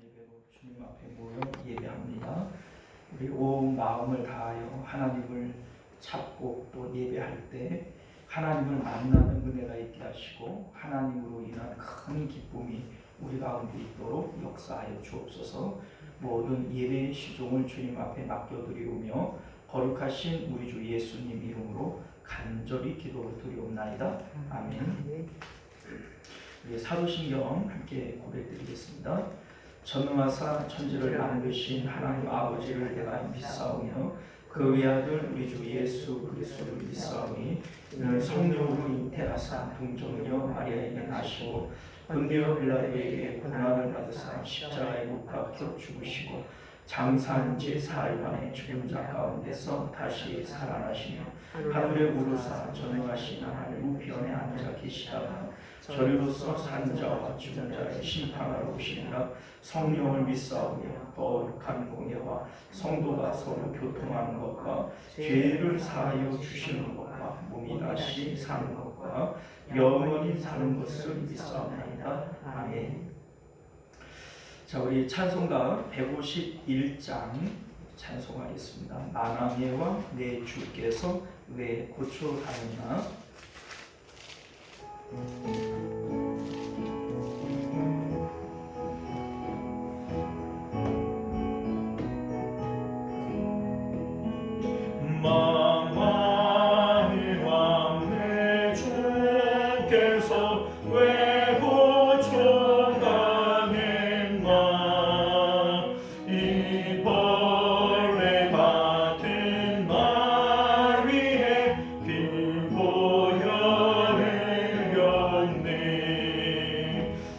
예배로 주님 앞에 모여 예배합니다. 우리 온 마음을 다하여 하나님을 찾고 또 예배할 때 하나님을 만나는 은혜가 있게 하시고 하나님으로 인한 큰 기쁨이 우리 가운데 있도록 역사하여 주옵소서. 모든 예배의 시종을 주님 앞에 맡겨드리오며 거룩하신 우리 주 예수님 이름으로 간절히 기도를 드리옵나이다. 아멘. 우리 사도신경 함께 고백드리겠습니다. 전능하사 천지를 만드신 하나님 아버지를 내가 믿사오며 그 외아들 우리 주 예수 그리스도를 믿사오니 이는 성령으로 잉태하사 동정녀 마리아에게 나시고 본디오 빌라도에게 고난을 받으사 십자가에 못 박혀 죽으시고 장사한 지 사흘 만에 죽은 자 가운데서 다시 살아나시며 하늘에 오르사 전능하신 하나님 우편에 앉아 계시다가 저리로서 산 자와 죽은 자의 심판하러 오시리라. 성령을 믿사오며 거룩한 공예와 성도가 서로 교통하는 것과 죄를 사하여 주시는 것과 몸이 다시 사는 것과 영원히 사는 것을 믿사옵나이다. 아멘. 자, 우리 찬송가 151장 찬송하겠습니다. 만왕의 왕 내 주께서 왜 고쳐하였나. 만왕의 왕 내 주께서 왜 고쳐당했나. 이 벌레 같은 날 위해 긴 보혈을 흘렸네.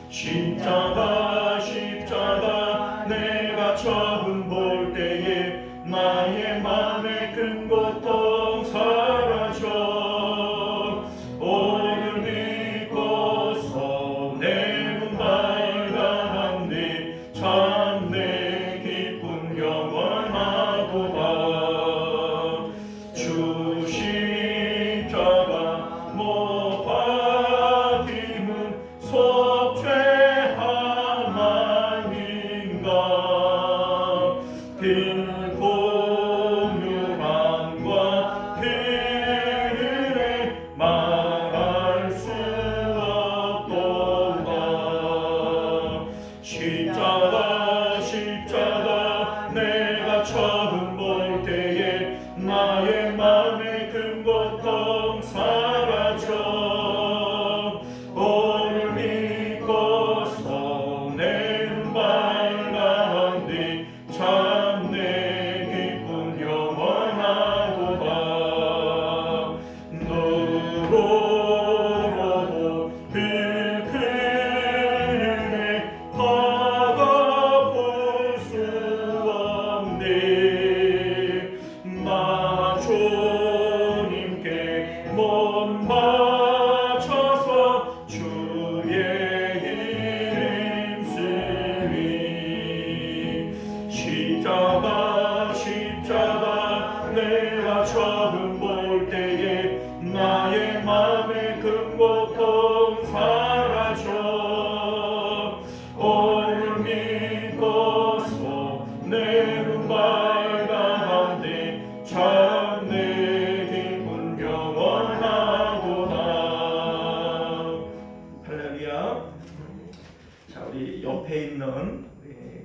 십자가 십자가 내가 처음 볼 때에 나의 맘에 큰 고통 사라져. 오늘 믿고서 내 눈 밝아한데 참 내 기쁨 영원하도다. 주 십자가 못 박힘은 속죄 하나님과 공유함과 그를 말할 수 없도다. 십자가 십자가 내가 처음 볼 때에 나의 맘에 큰 고통 사라져. 오늘 믿고서 내 눈 밝아한데 참 내 기쁨 영원하도다. 너로도 그늘에 바라볼 수 없네. 나 주님께 몸 바쳐서 주의 이름 쓰리. 십자가 십자가 내가 처음 볼 때에 나의 맘에 큰 고통 사라져. 오늘 믿고서 내 눈 밝아한데 참 내 기쁨 영원하도다. 할렐루야. 자, 우리 옆에 있는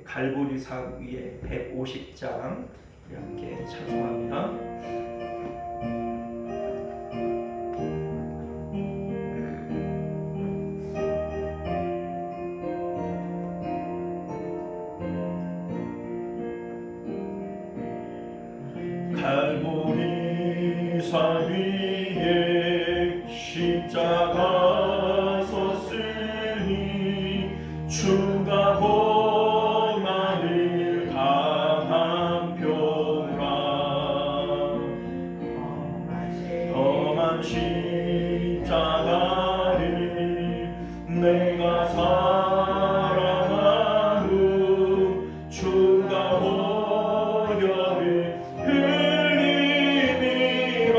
갈보리산 위에 150장 함께 찬송합니다. 갈보리산 위에 십자가 섰으니 주가 고난을 당한 표라. 험한 십자가를 내가 사랑하고 주가 보혈을 흘림이라.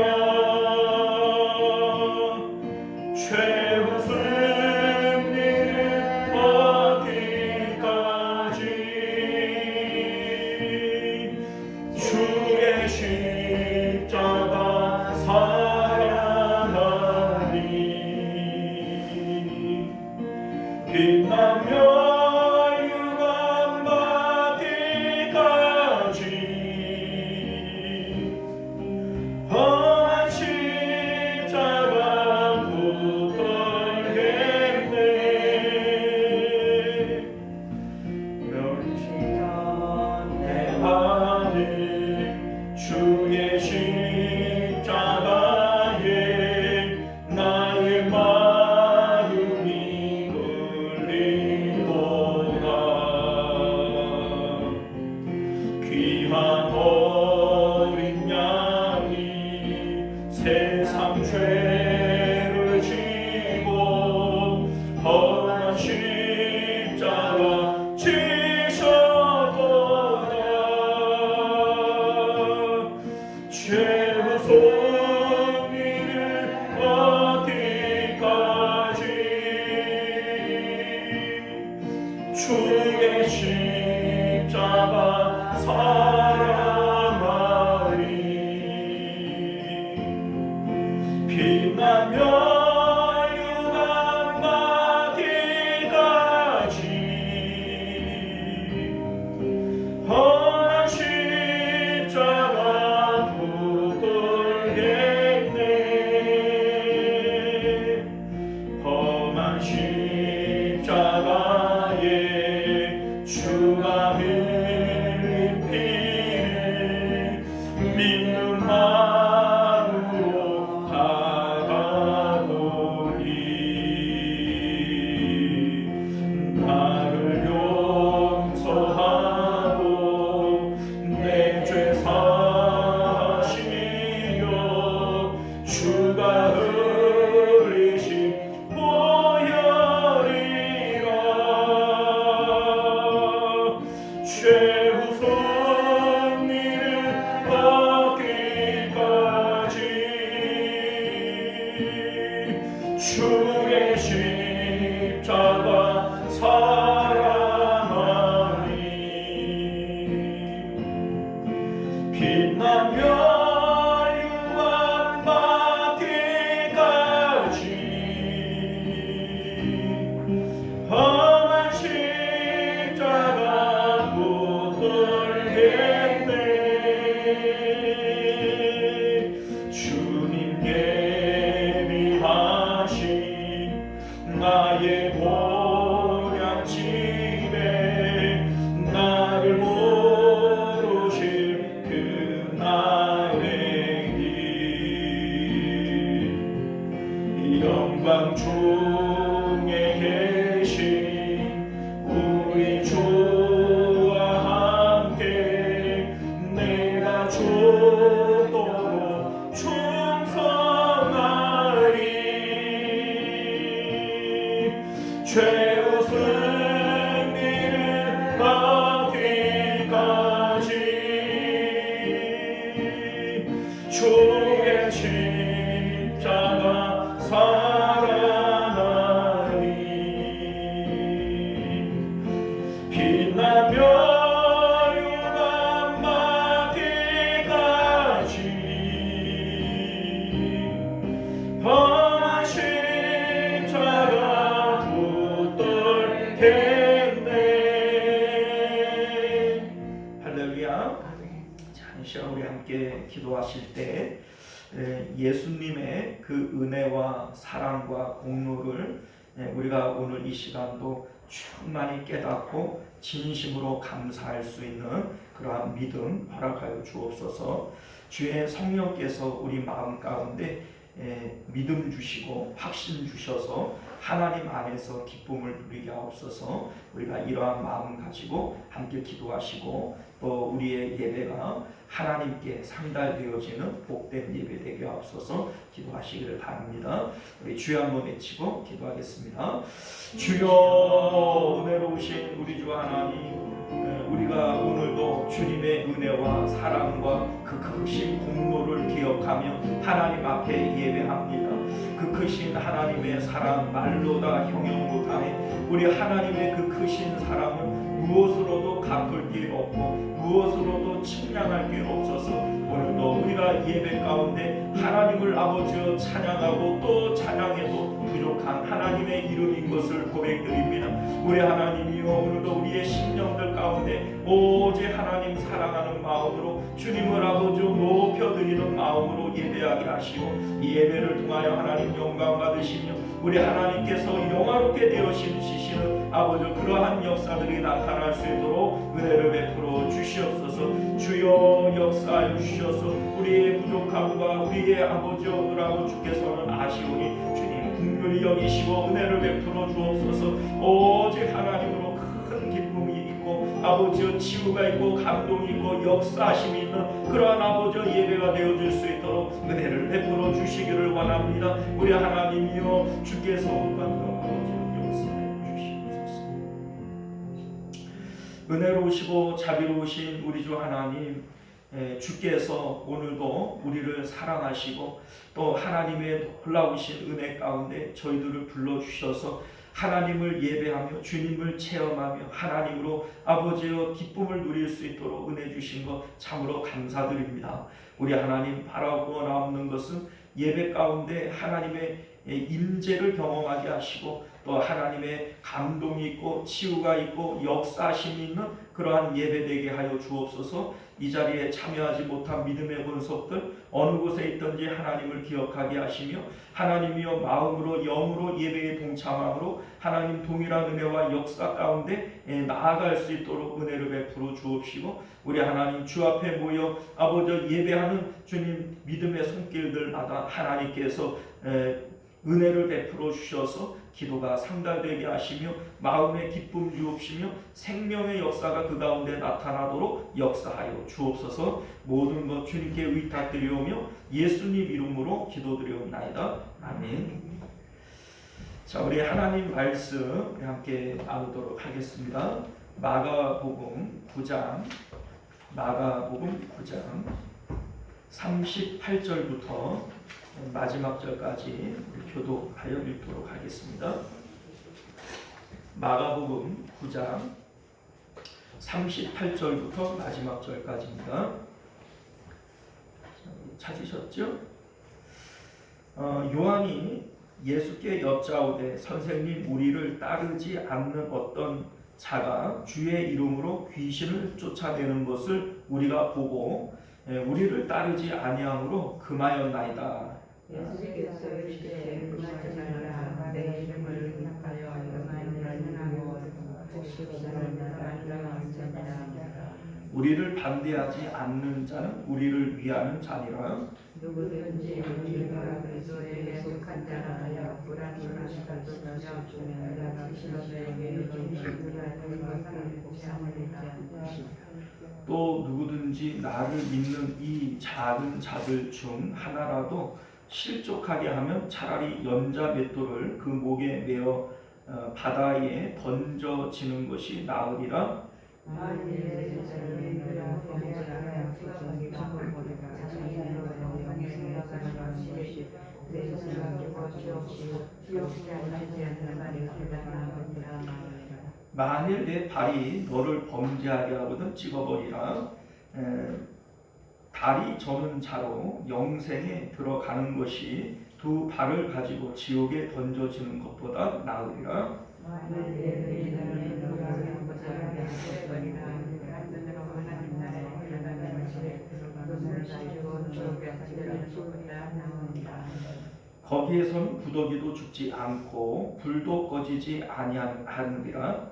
주의 십자가 사랑하리. 빛나며 유감 받기까지 험한 십자가 붙들겠네. 험한 십자가에 주가 흘린 피를 믿는 마음으로 다가오리. 나를 용서하고 내 죄 사하시며 주가 흘리신 보혈이라. 죄 웃음이를 받기까지 주의 십자가 사랑하리. 빛나며 유감 받기까지 험한 십자가 붙들겠네. 주님 예비하신 나의 보양집에 나를 모르실 그날의 길, 영광 중에 계신 우리 주와 함께 내가 죽도록 충성하리. 죄 웃은 일을 받기까지 주의 십자가 사랑하리. 빛나며 유감 받기까지 험한 십자가 붙들겠네. 할렐루야. 자, 이 시간 우리 함께 기도하실 때 예수님의 그 은혜와 사랑과 공로를 우리가 오늘 이 시간도 충만히 깨닫고 진심으로 감사할 수 있는 그러한 믿음 허락하여 주옵소서. 주의 성령께서 우리 마음 가운데 믿음 주시고 확신 주셔서 하나님 안에서 기쁨을 누리게 하옵소서. 우리가 이러한 마음 가지고 함께 기도하시고 또 우리의 예배가 하나님께 상달되어지는 복된 예배 되게 하옵소서. 기도하시기를 바랍니다. 우리 주여 한번 외치고 기도하겠습니다. 주여, 은혜로우신 우리 주 하나님, 우리가 오늘도 주님의 은혜와 사랑과 그 크신 공로를 기억하며 하나님 앞에 예배합니다. 그 크신 하나님의 사랑 말로 다 형용 못하네. 우리 하나님의 그 크신 사랑을 무엇으로도 갚을 길 없고 무엇으로도 측량할 길 없어서 오늘도 우리가 예배 가운데 하나님을 아버지여 찬양하고 또 찬양해도 부족한 하나님의 이름인 것을 고백드립니다. 우리 하나님이여, 오늘도 우리의 심령들 가운데 오직 하나님 사랑하는 마음으로 주님을 아버지여 높여드리는 마음으로 예배하게 하시고 이 예배를 통하여 하나님 영광 받으시며 우리 하나님께서 영화롭게 되어지시는 아버지 그러한 역사들이 나타날 수 있도록 은혜를 베풀어 주시옵소서. 주여 역사하여 주셔서 우리의 부족함과 우리의 아버지라고 주께서는 아시오니 주님 긍휼히 여기시고 은혜를 베풀어 주옵소서. 오직 하나님으로 큰 기쁨이 있고 아버지여 치유가 있고 감동이 있고 역사하심이 있는 그러한 아버지여 예배가 되어질 수 있도록 은혜를 베풀어 주시기를 원합니다. 우리 하나님이여, 주께서 은혜로우시고 자비로우신 우리 주 하나님, 주께서 오늘도 우리를 사랑하시고 또 하나님의 놀라우신 은혜 가운데 저희들을 불러주셔서 하나님을 예배하며 주님을 체험하며 하나님으로 아버지여 기쁨을 누릴 수 있도록 은혜 주신 것 참으로 감사드립니다. 우리 하나님 바라고 원하옵는 것은 예배 가운데 하나님의 임재를 경험하게 하시고 또 하나님의 감동이 있고 치유가 있고 역사심이 있는 그러한 예배되게 하여 주옵소서. 이 자리에 참여하지 못한 믿음의 본속들 어느 곳에 있든지 하나님을 기억하게 하시며 하나님이여 마음으로 영으로 예배에 동참함으로 하나님 동일한 은혜와 역사 가운데 나아갈 수 있도록 은혜를 베풀어 주옵시고 우리 하나님 주 앞에 모여 아버지 예배하는 주님 믿음의 손길들마다 하나님께서 은혜를 베풀어 주셔서 기도가 상달되게 하시며 마음의 기쁨 주옵시며 생명의 역사가 그 가운데 나타나도록 역사하여 주옵소서. 모든 것 주님께 의탁드리오며 예수님 이름으로 기도드리옵나이다. 아멘. 자, 우리 하나님 말씀 함께 나누도록 하겠습니다. 마가복음 9장 38절부터 마지막 절까지 우리 교독하여 읽도록 하겠습니다. 마가복음 9장 38절부터 마지막 절까지입니다. 찾으셨죠? 요한이 예수께 여짜오되 선생님 우리를 따르지 않는 어떤 자가 주의 이름으로 귀신을 쫓아내는 것을 우리가 보고 우리를 따르지 아니함으로 금하였나이다. 예수께서 이르시되 금하지 말라 내 이름을 기억하여 하고 우리를 반대하지 않는 자는 우리를 위하는 자니라. 누구든지 우리가 그리스도에 속한 자라 하여 불안을 주면 내가 그리스도에게 우리하는 것을 복상을 잊지 않으시리라. 또 누구든지 나를 믿는 이 작은 자들 중 하나라도 실족하게 하면 차라리 연자 맷돌을 그 목에 메어 바다에 던져지는 것이 나으리라. 만일 내 발이 너를 범죄하게 하거든 찍어버리라. 다리 저는 자로 영생에 들어가는 것이 두 발을 가지고 지옥에 던져지는 것보다 나으리라. 거기에서는 구더기도 죽지 않고 불도 꺼지지 아니하느니라.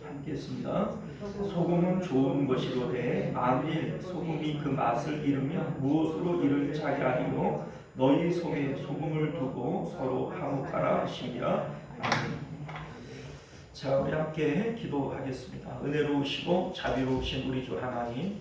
함께했습니다. 소금은 좋은 것이로되 만일 소금이 그 맛을 잃으면 무엇으로 이를 자게 하리요. 너희 속에 소금을 두고 서로 화목하라 하시니라. 아멘. 자, 우리 함께 기도하겠습니다. 은혜로우시고 자비로우신 우리 주 하나님,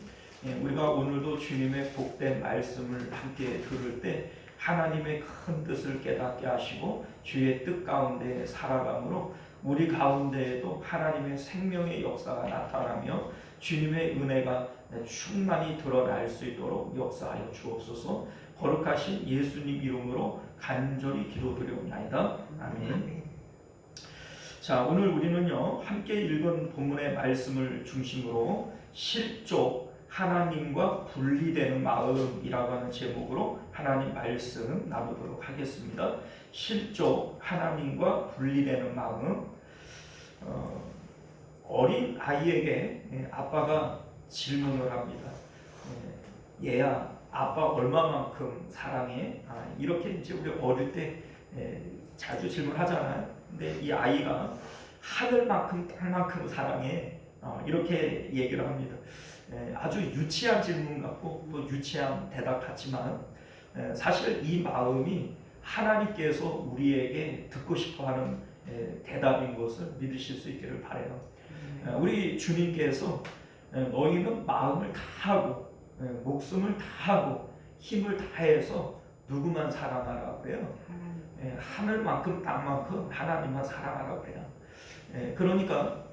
우리가 오늘도 주님의 복된 말씀을 함께 들을 때 하나님의 큰 뜻을 깨닫게 하시고 주의 뜻 가운데 살아감으로 우리 가운데에도 하나님의 생명의 역사가 나타나며 주님의 은혜가 충만히 드러날 수 있도록 역사하여 주옵소서. 거룩하신 예수님 이름으로 간절히 기도드리옵나이다. 아멘. 자, 오늘 우리는요 함께 읽은 본문의 말씀을 중심으로 실족 하나님과 분리되는 마음이라고 하는 제목으로 하나님 말씀 나누도록 하겠습니다. 실족 하나님과 분리되는 마음. 어린 아이에게 아빠가 질문을 합니다. 얘야, 아빠 얼마만큼 사랑해? 이렇게 이제 우리 어릴 때 자주 질문하잖아요. 근데 이 아이가 하늘만큼 땅만큼 사랑해. 이렇게 얘기를 합니다. 아주 유치한 질문 같고 또 유치한 대답 같지만 사실 이 마음이 하나님께서 우리에게 듣고 싶어하는 대답인 것을 믿으실 수 있기를 바라요. 우리 주님께서 너희는 마음을 다하고 목숨을 다하고 힘을 다해서 누구만 사랑하라고 해요? 하늘만큼 땅만큼 하나님만 사랑하라고 해요. 그러니까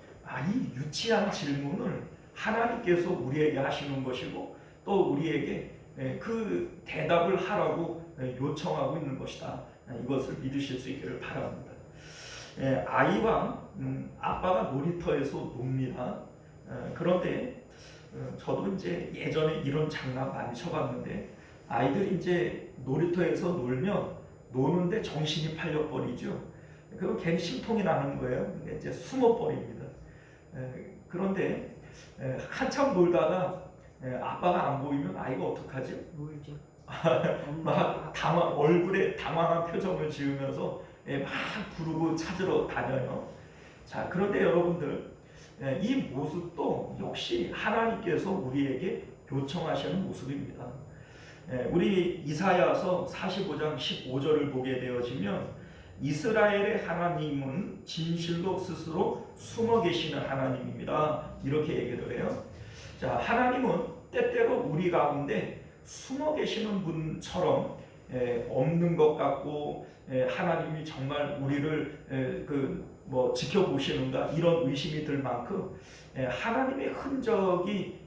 이 유치한 질문을 하나님께서 우리에게 하시는 것이고 또 우리에게 그 대답을 하라고 요청하고 있는 것이다. 이것을 믿으실 수 있기를 바랍니다. 아이와 아빠가 놀이터에서 놉니다. 그런데 저도 이제 예전에 이런 장난 많이 쳐봤는데 아이들이 이제 놀이터에서 놀면 노는데 정신이 팔려버리죠. 그거 괜히 심통이 나는 거예요. 근데 이제 숨어버립니다. 그런데 한참 놀다가 아빠가 안 보이면 아이가 어떡하죠? 울죠. 막 얼굴에 당황한 표정을 지으면서 막 부르고 찾으러 다녀요. 자, 그런데 여러분들 이 모습도 역시 하나님께서 우리에게 요청하시는 모습입니다. 우리 이사야서 45장 15절을 보게 되어지면 이스라엘의 하나님은 진실로 스스로 숨어 계시는 하나님입니다. 이렇게 얘기를 해요. 자, 하나님은 때때로 우리 가운데 숨어 계시는 분처럼 없는 것 같고 하나님이 정말 우리를 지켜보시는가 이런 의심이 들 만큼 하나님의 흔적이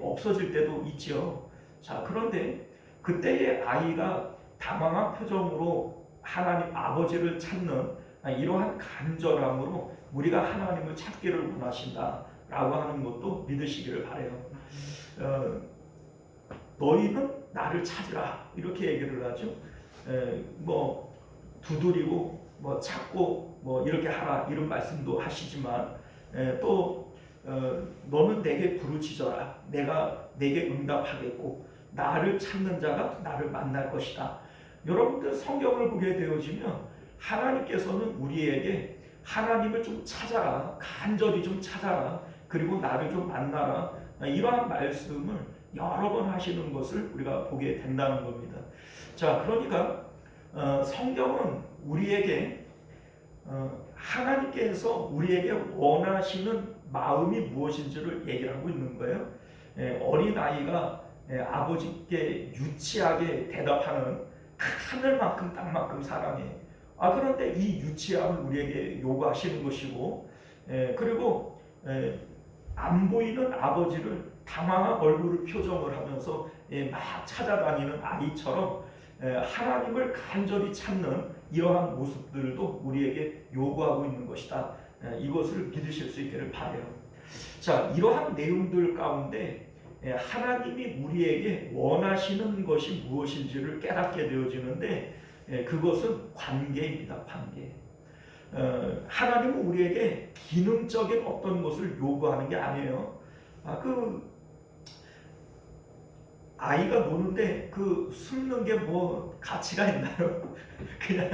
없어질 때도 있지요. 자, 그런데 그때의 아이가 당황한 표정으로 하나님 아버지를 찾는 이러한 간절함으로 우리가 하나님을 찾기를 원하신다라고 하는 것도 믿으시기를 바라요. 너희는 나를 찾으라 이렇게 얘기를 하죠. 두드리고 찾고 이렇게 하라 이런 말씀도 하시지만 또 너는 내게 부르짖어라 내가 내게 응답하겠고 나를 찾는 자가 나를 만날 것이다. 여러분들 성경을 보게 되어지면 하나님께서는 우리에게 하나님을 좀 찾아라 간절히 좀 찾아라 그리고 나를 좀 만나라 이러한 말씀을 여러 번 하시는 것을 우리가 보게 된다는 겁니다. 자, 그러니까 성경은 우리에게 하나님께서 우리에게 원하시는 마음이 무엇인지를 얘기를 하고 있는 거예요. 어린아이가 아버지께 유치하게 대답하는 하늘만큼 땅만큼 사랑해. 그런데 이 유치함을 우리에게 요구하시는 것이고 그리고 안 보이는 아버지를 당황한 얼굴을 표정을 하면서 막 찾아다니는 아이처럼 하나님을 간절히 찾는 이러한 모습들도 우리에게 요구하고 있는 것이다. 이것을 믿으실 수 있기를 바라요. 자, 이러한 내용들 가운데 하나님이 우리에게 원하시는 것이 무엇인지를 깨닫게 되어지는데 그것은 관계입니다. 관계. 하나님은 우리에게 기능적인 어떤 것을 요구하는 게 아니에요. 아이가 노는데 숨는 게 가치가 있나요? 그냥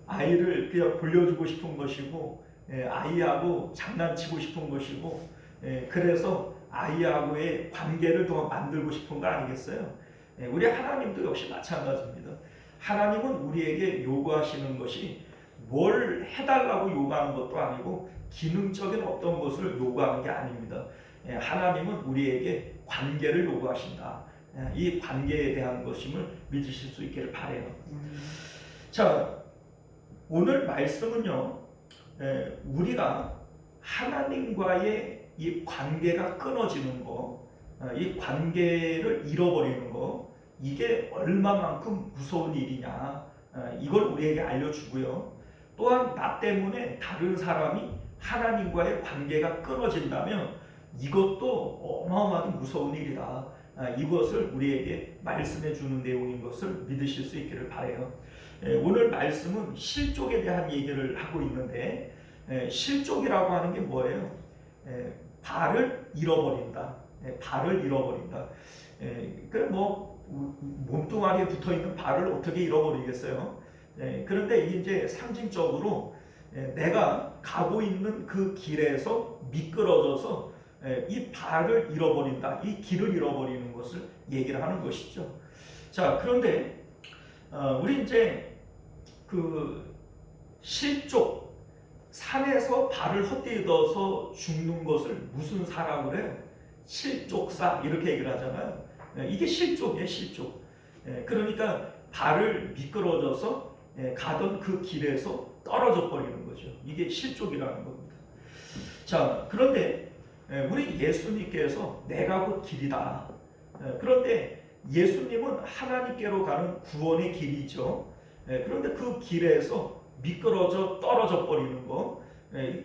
아이를 그냥 돌려주고 싶은 것이고 아이하고 장난치고 싶은 것이고 그래서 아이하고의 관계를 더 만들고 싶은 거 아니겠어요? 우리 하나님도 역시 마찬가지입니다. 하나님은 우리에게 요구하시는 것이 뭘 해달라고 요구하는 것도 아니고 기능적인 어떤 것을 요구하는 게 아닙니다. 하나님은 우리에게 관계를 요구하신다. 이 관계에 대한 것임을 믿으실 수 있기를 바라요. 자, 오늘 말씀은요, 우리가 하나님과의 이 관계가 끊어지는 거, 이 관계를 잃어버리는 거, 이게 얼마만큼 무서운 일이냐, 이걸 우리에게 알려주고요. 또한 나 때문에 다른 사람이 하나님과의 관계가 끊어진다면 이것도 어마어마하게 무서운 일이다. 이것을 우리에게 말씀해 주는 내용인 것을 믿으실 수 있기를 바라요. 오늘 말씀은 실족에 대한 얘기를 하고 있는데 실족이라고 하는 게 뭐예요? 발을 잃어버린다. 발을 잃어버린다. 몸뚱아리에 붙어있는 발을 어떻게 잃어버리겠어요? 그런데 이제 상징적으로 내가 가고 있는 그 길에서 미끄러져서 이 발을 잃어버린다. 이 길을 잃어버리는 것을 얘기를 하는 것이죠. 자, 그런데 우리 이제 실족, 산에서 발을 헛디뎌서 죽는 것을 무슨 사라고 그래요? 실족사 이렇게 얘기를 하잖아요. 이게 실족이에요, 실족. 그러니까 발을 미끄러져서 가던 그 길에서 떨어져 버리는 거죠. 이게 실족이라는 겁니다. 자, 그런데 우리 예수님께서 내가 곧 길이다. 그런데 예수님은 하나님께로 가는 구원의 길이죠. 그런데 그 길에서 미끄러져 떨어져 버리는 거,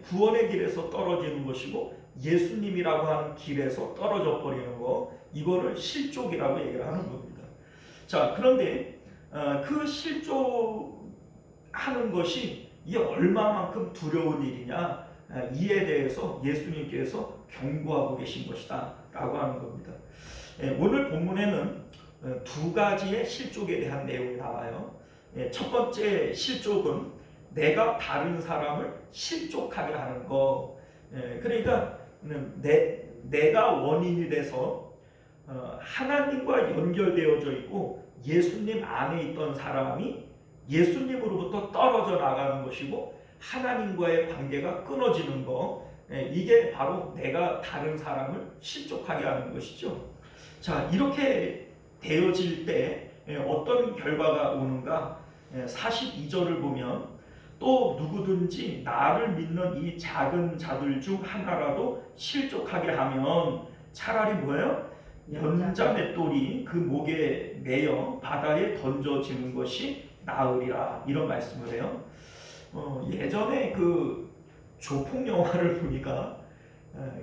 구원의 길에서 떨어지는 것이고 예수님이라고 하는 길에서 떨어져 버리는 거, 이거를 실족이라고 얘기를 하는 겁니다. 자, 그런데 그 실족하는 것이 이게 얼마만큼 두려운 일이냐, 이에 대해서 예수님께서 경고하고 계신 것이다 라고 하는 겁니다. 오늘 본문에는 두 가지의 실족에 대한 내용이 나와요. 첫 번째 실족은 내가 다른 사람을 실족하게 하는 거. 그러니까 내가 원인이 돼서 하나님과 연결되어져 있고 예수님 안에 있던 사람이 예수님으로부터 떨어져 나가는 것이고 하나님과의 관계가 끊어지는 거, 이게 바로 내가 다른 사람을 실족하게 하는 것이죠. 자, 이렇게 되어질 때 어떤 결과가 오는가? 42절을 보면 또 누구든지 나를 믿는 이 작은 자들 중 하나라도 실족하게 하면 차라리 뭐예요? 연자 맷돌이 그 목에 매여 바다에 던져지는 것이 나으리라, 이런 말씀을 해요. 예전에 그 조폭 영화를 보니까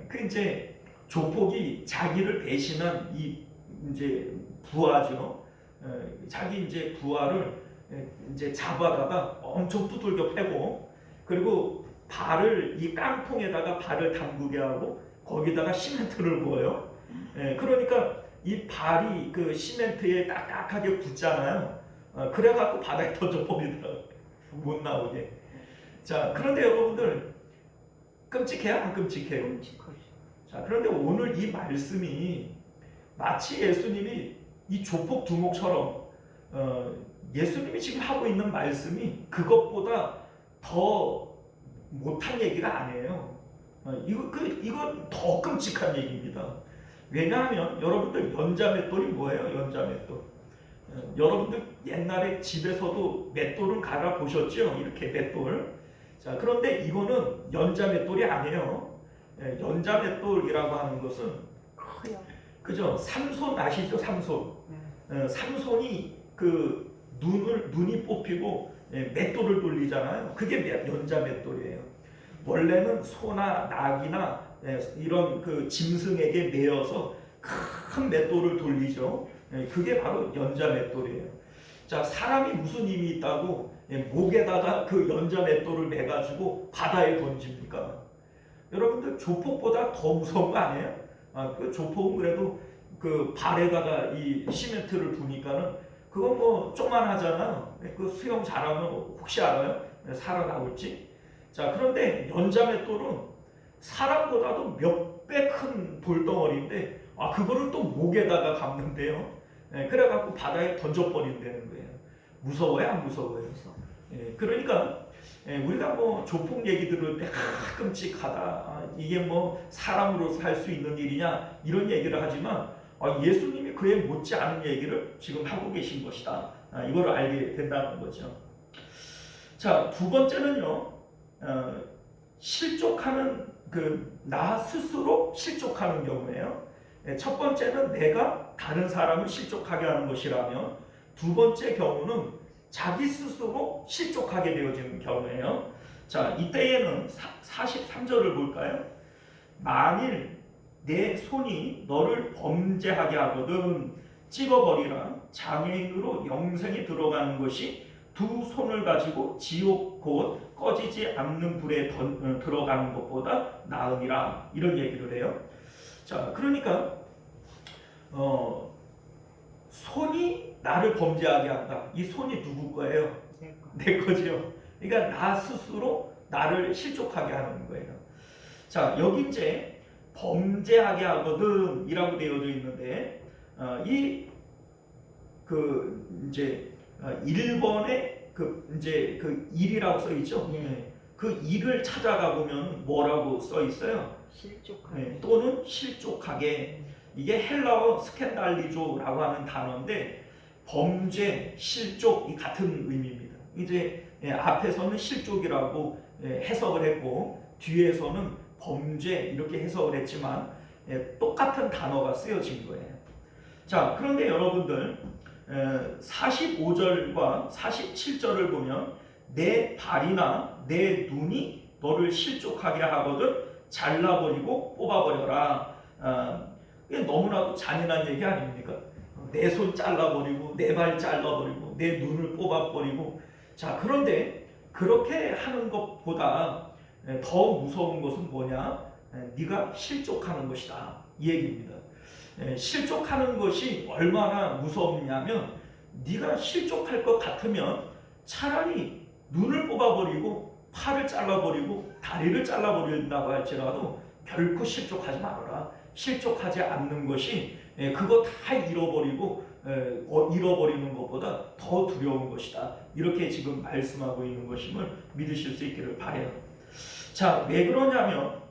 그 이제 조폭이 자기를 배신한 이 이제 부하죠. 자기 이제 부하를 이제 잡아다가 엄청 두들겨 패고, 그리고 발을 이 깡통에다가 발을 담그게 하고 거기다가 시멘트를 부어요. 그러니까 이 발이 그 시멘트에 딱딱하게 붙잖아요. 그래갖고 바닥에 던져버리더라고요. 못 나오게. 자, 그런데 여러분들 끔찍해요? 안 끔찍해요? 자, 그런데 오늘 이 말씀이 마치 예수님이 이 조폭 두목처럼 예수님이 지금 하고 있는 말씀이 그것보다 더 못한 얘기가 아니에요. 이건 더 끔찍한 얘기입니다. 왜냐하면 여러분들 연자 맷돌이 뭐예요? 연자 맷돌. 여러분들 옛날에 집에서도 맷돌을 갈아 보셨죠? 이렇게 맷돌. 자, 그런데 이거는 연자 맷돌이 아니에요. 연자 맷돌이라고 하는 것은 커요. 그죠? 삼손 아시죠? 삼손. 삼손이 그 눈이 뽑히고 맷돌을 돌리잖아요. 그게 연자 맷돌이에요. 원래는 소나 낙이나 이런 그 짐승에게 매어서 큰 맷돌을 돌리죠. 그게 바로 연자 맷돌이에요. 자, 사람이 무슨 힘이 있다고 목에다가 그 연자 맷돌을 매가지고 바다에 던집니까? 여러분들 조폭보다 더 무서운 거 아니에요? 그 조폭은 그래도 그 발에다가 이 시멘트를 부니까는 그건 뭐 조그만하잖아요. 그 수영 잘하면 혹시 알아요? 살아나올지. 자, 그런데 연자 맷돌은 사람보다도 몇 배 큰 돌덩어리인데 그거를 또 목에다가 감는데요. 그래갖고 바다에 던져버린다는 거예요. 무서워요? 안 무서워요? 그러니까 우리가 뭐 조폭 얘기 들을 때 끔찍하다, 이게 뭐 사람으로서 할 수 있는 일이냐, 이런 얘기를 하지만 예수님이 그에 못지않은 얘기를 지금 하고 계신 것이다, 이걸 알게 된다는 거죠. 자, 두 번째는요, 실족하는 나 스스로 실족하는 경우예요. 첫 번째는 내가 다른 사람을 실족하게 하는 것이라면, 두 번째 경우는 자기 스스로 실족하게 되어지는 경우예요. 자, 이때에는 43절을 볼까요? 만일 내 손이 너를 범죄하게 하거든 찍어버리라. 장애인으로 영생에 들어가는 것이 두 손을 가지고 지옥 곧 꺼지지 않는 불에 들어가는 것보다 나으니라, 이런 얘기를 해요. 자, 그러니까 손이 나를 범죄하게 한다. 이 손이 누구 거예요? 내 거죠. 그러니까 나 스스로 나를 실족하게 하는 거예요. 자, 여기 이제 범죄하게 하거든 이라고 되어져 있는데, 이제 1번에 이제 일이라고 써 있죠. 그 일을 찾아가 보면 뭐라고 써 있어요? 실족하게. 또는 실족하게. 이게 헬라어 스캔달리조라고 하는 단어인데 범죄, 실족 이 같은 의미입니다. 이제 앞에서는 실족이라고 해석을 했고 뒤에서는 범죄 이렇게 해석을 했지만 똑같은 단어가 쓰여진 거예요. 자, 그런데 여러분들 45절과 47절을 보면 내 발이나 내 눈이 너를 실족하게 하거든 잘라버리고 뽑아버려라. 이게 너무나도 잔인한 얘기 아닙니까? 내 손 잘라버리고 내 발 잘라버리고 내 눈을 뽑아버리고. 자, 그런데 그렇게 하는 것보다 더 무서운 것은 뭐냐? 네가 실족하는 것이다, 이 얘기입니다. 실족하는 것이 얼마나 무섭냐면, 네가 실족할 것 같으면 차라리 눈을 뽑아버리고 팔을 잘라버리고 다리를 잘라버린다고 할지라도 결코 실족하지 말아라. 실족하지 않는 것이 그거 다 잃어버리고 잃어버리는 것보다 더 두려운 것이다. 이렇게 지금 말씀하고 있는 것임을 믿으실 수 있기를 바라요. 자, 왜 그러냐면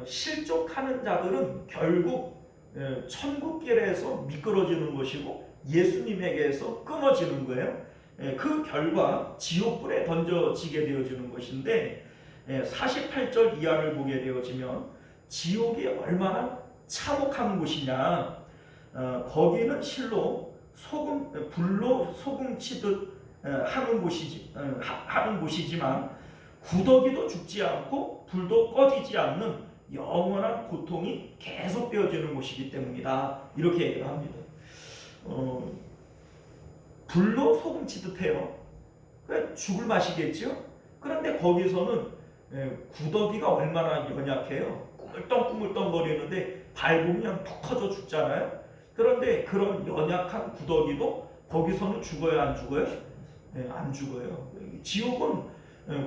실족하는 자들은 결국 천국길에서 미끄러지는 것이고 예수님에게서 끊어지는 거예요. 그 결과 지옥불에 던져지게 되어지는 것인데, 48절 이하를 보게 되어지면 지옥이 얼마나 참혹한 곳이냐. 거기는 실로 불로 소금 치듯 하는 곳이지만 구더기도 죽지 않고 불도 꺼지지 않는 영원한 고통이 계속되어지는 곳이기 때문이다. 이렇게 얘기를 합니다. 불로 소금 치듯 해요. 그러니까 죽을 맛이겠죠. 그런데 거기서는 구더기가 얼마나 연약해요. 꾸물떡꾸물떡 거리는데 밟으면 그냥 툭 터져 죽잖아요. 그런데 그런 연약한 구더기도 거기서는 죽어요, 안 죽어요? 안 죽어요. 지옥은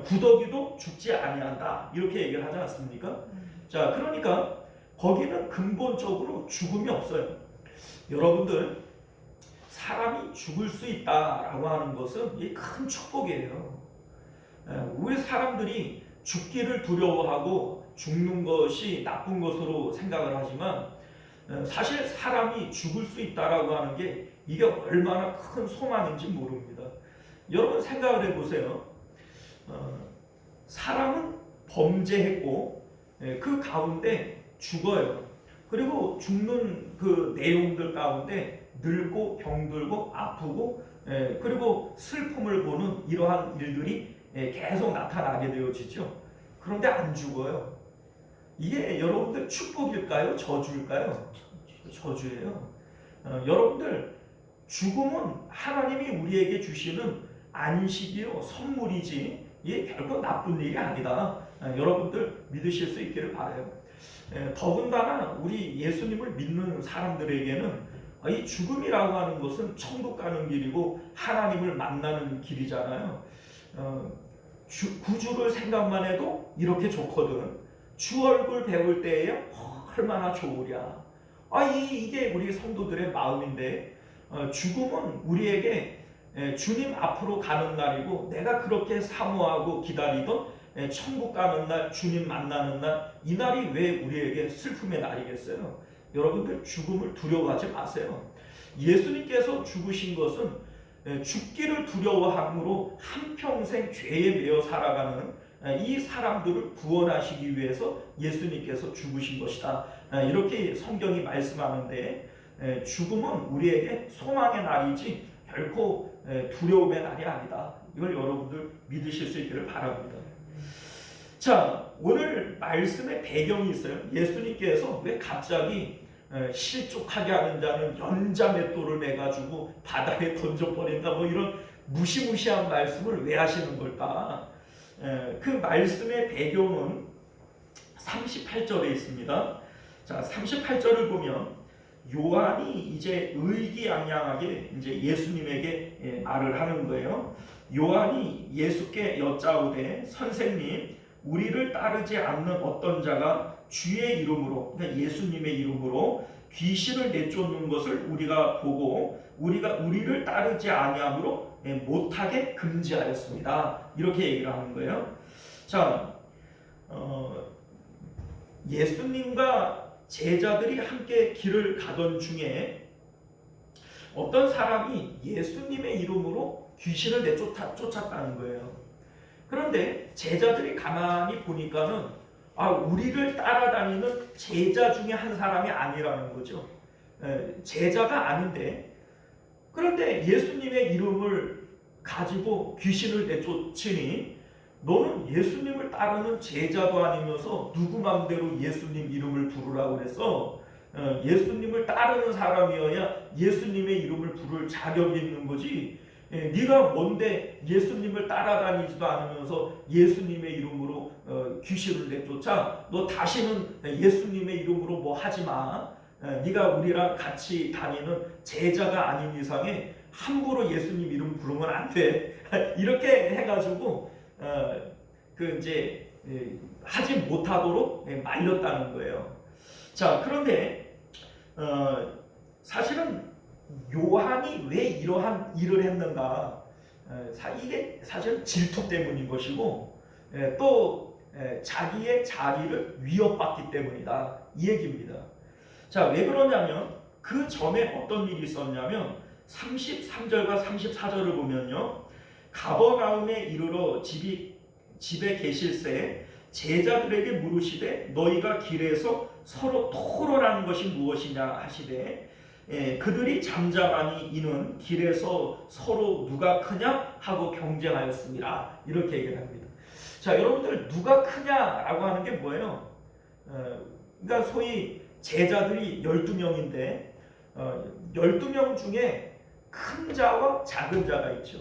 구더기도 죽지 아니한다, 이렇게 얘기를 하지 않습니까? 자, 그러니까 거기는 근본적으로 죽음이 없어요. 여러분들, 사람이 죽을 수 있다라고 하는 것은 이 큰 축복이에요. 우리 사람들이 죽기를 두려워하고 죽는 것이 나쁜 것으로 생각을 하지만, 사실 사람이 죽을 수 있다라고 하는 게 이게 얼마나 큰 소망인지 모릅니다. 여러분 생각을 해보세요. 사람은 범죄했고 그 가운데 죽어요. 그리고 죽는 그 내용들 가운데 늙고 병들고 아프고 그리고 슬픔을 보는 이러한 일들이 계속 나타나게 되어지죠. 그런데 안 죽어요. 이게 여러분들 축복일까요? 저주일까요? 저주예요. 여러분들, 죽음은 하나님이 우리에게 주시는 안식이요, 선물이지 이게 결코 나쁜 일이 아니다. 여러분들 믿으실 수 있기를 바라요. 더군다나 우리 예수님을 믿는 사람들에게는 이 죽음이라고 하는 것은 천국 가는 길이고 하나님을 만나는 길이잖아요. 구주를 생각만 해도 이렇게 좋거든. 주 얼굴 배울 때에 얼마나 좋으랴. 이게 우리 성도들의 마음인데, 죽음은 우리에게 주님 앞으로 가는 날이고, 내가 그렇게 사모하고 기다리던 천국 가는 날, 주님 만나는 날, 이 날이 왜 우리에게 슬픔의 날이겠어요? 여러분들, 죽음을 두려워하지 마세요. 예수님께서 죽으신 것은 죽기를 두려워함으로 한평생 죄에 매여 살아가는 이 사람들을 구원하시기 위해서 예수님께서 죽으신 것이다. 이렇게 성경이 말씀하는데, 죽음은 우리에게 소망의 날이지 결코 두려움의 날이 아니다. 이걸 여러분들 믿으실 수 있기를 바랍니다. 자, 오늘 말씀의 배경이 있어요. 예수님께서 왜 갑자기 실족하게 하는 자는 연자맷돌을 매가지고 바다에 던져버린다, 뭐 이런 무시무시한 말씀을 왜 하시는 걸까? 그 말씀의 배경은 38절에 있습니다. 자, 38절을 보면 요한이 이제 의기양양하게 이제 예수님에게 말을 하는 거예요. 요한이 예수께 여짜오되, 선생님, 우리를 따르지 않는 어떤 자가 주의 이름으로, 그러니까 예수님의 이름으로 귀신을 내쫓는 것을 우리가 보고 우리가 우리를 따르지 아니함으로 못하게 금지하였습니다. 이렇게 얘기를 하는 거예요. 자, 예수님과 제자들이 함께 길을 가던 중에 어떤 사람이 예수님의 이름으로 귀신을 쫓았다는 거예요. 그런데 제자들이 가만히 보니까는 우리를 따라다니는 제자 중에 한 사람이 아니라는 거죠. 제자가 아닌데, 그런데 예수님의 이름을 가지고 귀신을 내쫓으니 너는 예수님을 따르는 제자도 아니면서 누구 맘대로 예수님 이름을 부르라고 그래서 예수님을 따르는 사람이어야 예수님의 이름을 부를 자격이 있는 거지. 네가 뭔데 예수님을 따라다니지도 않으면서 예수님의 이름으로 귀신을 내쫓아? 너 다시는 예수님의 이름으로 뭐 하지 마. 네가 우리랑 같이 다니는 제자가 아닌 이상에 함부로 예수님 이름 부르면 안 돼. 이렇게 해가지고 그 이제 하지 못하도록 말렸다는 거예요. 자, 그런데 사실은 요한이 왜 이러한 일을 했는가? 이게 사실 질투 때문인 것이고 또 자기의 자리를 위협받기 때문이다, 이 얘기입니다. 자, 왜 그러냐면 그 전에 어떤 일이 있었냐면 33절과 34절을 보면요, 가버나움에 이르러 집에 계실새 제자들에게 물으시되 너희가 길에서 서로 토론하는 것이 무엇이냐 하시되 그들이 잠잠하니 이는 길에서 서로 누가 크냐 하고 경쟁하였습니다. 이렇게 얘기를 합니다. 자, 여러분들, 누가 크냐라고 하는 게 뭐예요? 그러니까 소위 제자들이 12명인데 12명 중에 큰 자와 작은 자가 있죠.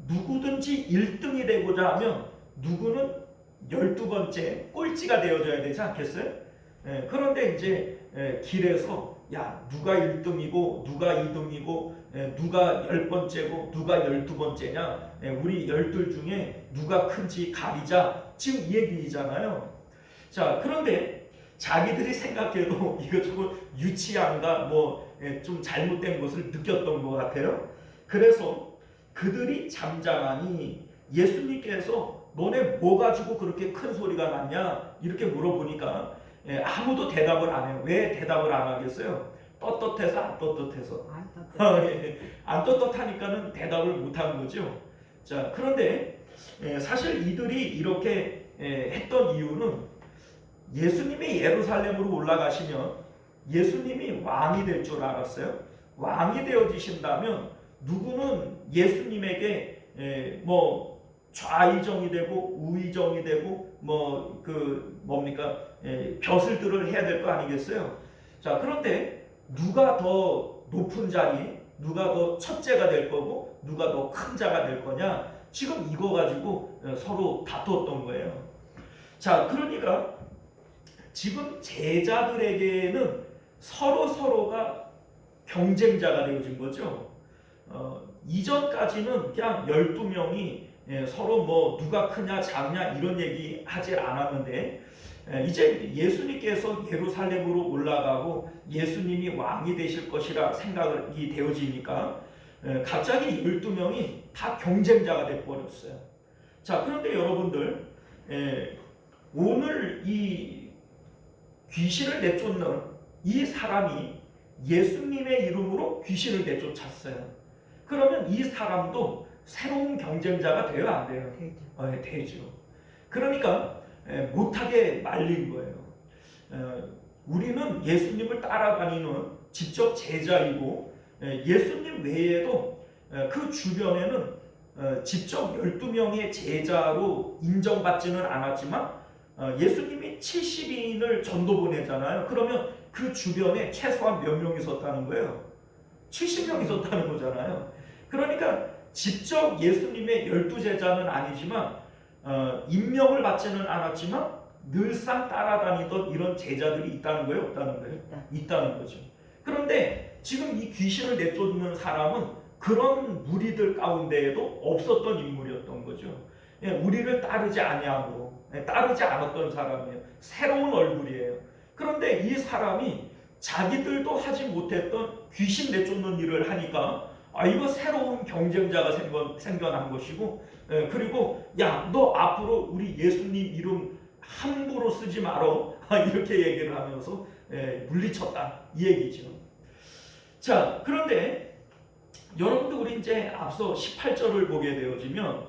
누구든지 1등이 되고자 하면 누구는 12번째 꼴찌가 되어줘야 되지 않겠어요? 그런데 이제 길에서 야, 누가 1등이고 누가 2등이고 누가 10번째고 누가 12번째냐, 우리 12 중에 누가 큰지 가리자, 지금 이 얘기잖아요. 자, 그런데 자기들이 생각해도 이거 조금 유치한가, 좀 잘못된 것을 느꼈던 것 같아요. 그래서 그들이 잠잠하니 예수님께서 너네 뭐 가지고 그렇게 큰 소리가 났냐 이렇게 물어보니까 아무도 대답을 안 해요. 왜 대답을 안 하겠어요? 떳떳해서 안 떳떳해서. 안 떳떳하니까는 대답을 못 하는 거죠. 자, 그런데 사실 이들이 이렇게 했던 이유는 예수님이 예루살렘으로 올라가시면 예수님이 왕이 될 줄 알았어요. 왕이 되어지신다면 누구는 예수님에게 좌의정이 되고 우의정이 되고 벼슬들을 해야 될 거 아니겠어요? 자, 그런데 누가 더 높은 자리, 누가 더 첫째가 될 거고 누가 더 큰 자가 될 거냐, 지금 이거 가지고 서로 다투었던 거예요. 자, 그러니까 지금 제자들에게는 서로가 경쟁자가 되어진 거죠. 이전까지는 그냥 12명이 서로 누가 크냐 작냐 이런 얘기 하지 않았는데 이제 예수님께서 예루살렘으로 올라가고 예수님이 왕이 되실 것이라 생각이 되어지니까 갑자기 12명이 다 경쟁자가 되어버렸어요. 자, 그런데 여러분들, 오늘 이 귀신을 내쫓는 이 사람이 예수님의 이름으로 귀신을 내쫓았어요. 그러면 이 사람도 새로운 경쟁자가 돼요, 안 돼요? 되죠. 되죠. 그러니까 못하게 말린 거예요. 우리는 예수님을 따라다니는 직접 제자이고 예수님 외에도 그 주변에는 직접 12명의 제자로 인정받지는 않았지만 예수님이 70인을 전도 보내잖아요. 그러면 그 주변에 최소한 몇 명이 있었다는 거예요? 70명이 있었다는 거잖아요. 그러니까 직접 예수님의 12제자는 아니지만 임명을 받지는 않았지만 늘상 따라다니던 이런 제자들이 있다는 거예요? 없다는 거예요? 있다는 거죠. 그런데 지금 이 귀신을 내쫓는 사람은 그런 무리들 가운데에도 없었던 인물이었던 거죠. 우리를 따르지 아니하고 따르지 않았던 사람이에요. 새로운 얼굴이에요. 그런데 이 사람이 자기들도 하지 못했던 귀신 내쫓는 일을 하니까 이거 새로운 경쟁자가 생겨난 것이고, 그리고 야, 너 앞으로 우리 예수님 이름 함부로 쓰지 말어, 이렇게 얘기를 하면서 물리쳤다, 이 얘기죠. 자, 그런데 여러분들, 우리 이제 앞서 18절을 보게 되어지면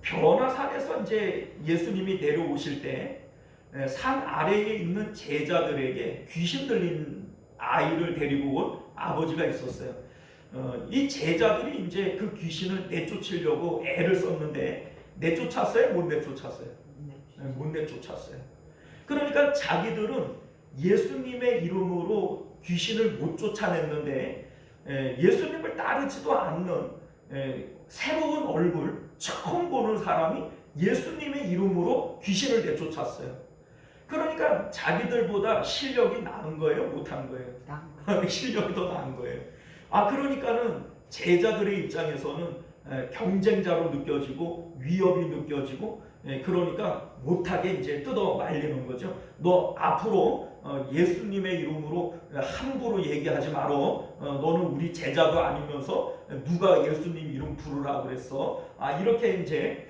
변화산에서 이제 예수님이 내려오실 때 산 아래에 있는 제자들에게 귀신 들린 아이를 데리고 온 아버지가 있었어요. 이 제자들이 이제 그 귀신을 내쫓으려고 애를 썼는데 내쫓았어요? 못 내쫓았어요? 못 내쫓았어요. 그러니까 자기들은 예수님의 이름으로 귀신을 못 쫓아냈는데 예수님을 따르지도 않는 새로운 얼굴, 처음 보는 사람이 예수님의 이름으로 귀신을 내쫓았어요. 그러니까 자기들보다 실력이 나은 거예요? 못한 거예요? 실력이 더 나은 거예요. 그러니까는 제자들의 입장에서는 경쟁자로 느껴지고 위협이 느껴지고 그러니까 못하게 이제 뜯어 말리는 거죠. 너 앞으로 예수님의 이름으로 함부로 얘기하지 말어. 너는 우리 제자도 아니면서 누가 예수님 이름 부르라고 그랬어. 이렇게 이제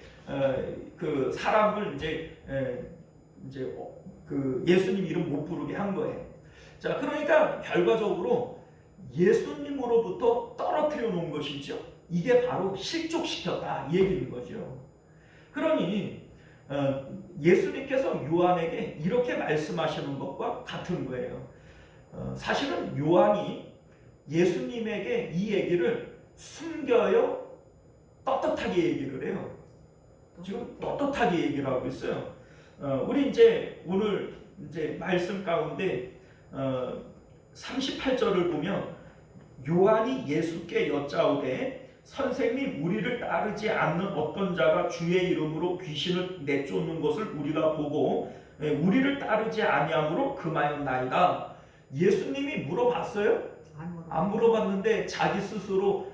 그 사람을 이제 그 예수님 이름 못 부르게 한 거예요. 자, 그러니까 결과적으로 예수님으로부터 떨어뜨려 놓은 것이죠. 이게 바로 실족시켰다 이 얘기인 거죠. 그러니 예수님께서 요한에게 이렇게 말씀하시는 것과 같은 거예요. 사실은 요한이 예수님에게 이 얘기를 숨겨요, 떳떳하게 얘기를 해요. 지금 떳떳하게 얘기를 하고 있어요. 우리 이제 오늘 이제 말씀 가운데 38절을 보면 요한이 예수께 여짜오되 선생님, 우리를 따르지 않는 어떤 자가 주의 이름으로 귀신을 내쫓는 것을 우리가 보고 우리를 따르지 아니함으로 금하였나이다. 예수님이 물어봤어요? 안 물어봤는데 자기 스스로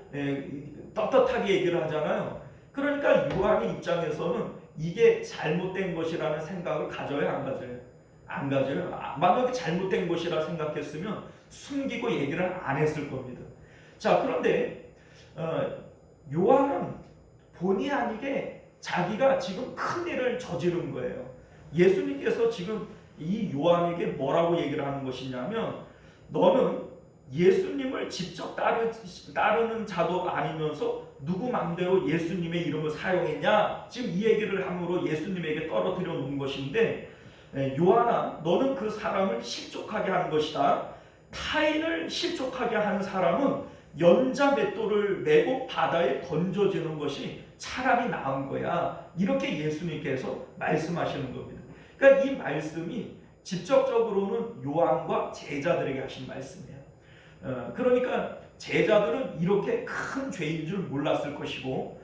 떳떳하게 얘기를 하잖아요. 그러니까 요한의 입장에서는 이게 잘못된 것이라는 생각을 가져요, 안 가져요? 안 가져요. 만약에 잘못된 것이라 생각했으면 숨기고 얘기를 안 했을 겁니다. 자, 그런데 요한은 본의 아니게 자기가 지금 큰 일을 저지른 거예요. 예수님께서 지금 이 요한에게 뭐라고 얘기를 하는 것이냐면, 너는 예수님을 직접 따르는 자도 아니면서 누구 맘대로 예수님의 이름을 사용했냐? 지금 이 얘기를 함으로 예수님에게 떨어뜨려 놓은 것인데, 요한아, 너는 그 사람을 실족하게 한 것이다. 타인을 실족하게 한 사람은 연자 맷돌을 메고 바다에 던져지는 것이 차라리 나은 거야. 이렇게 예수님께서 말씀하시는 겁니다. 그러니까 이 말씀이 직접적으로는 요한과 제자들에게 하신 말씀이에요. 그러니까 제자들은 이렇게 큰 죄인 줄 몰랐을 것이고,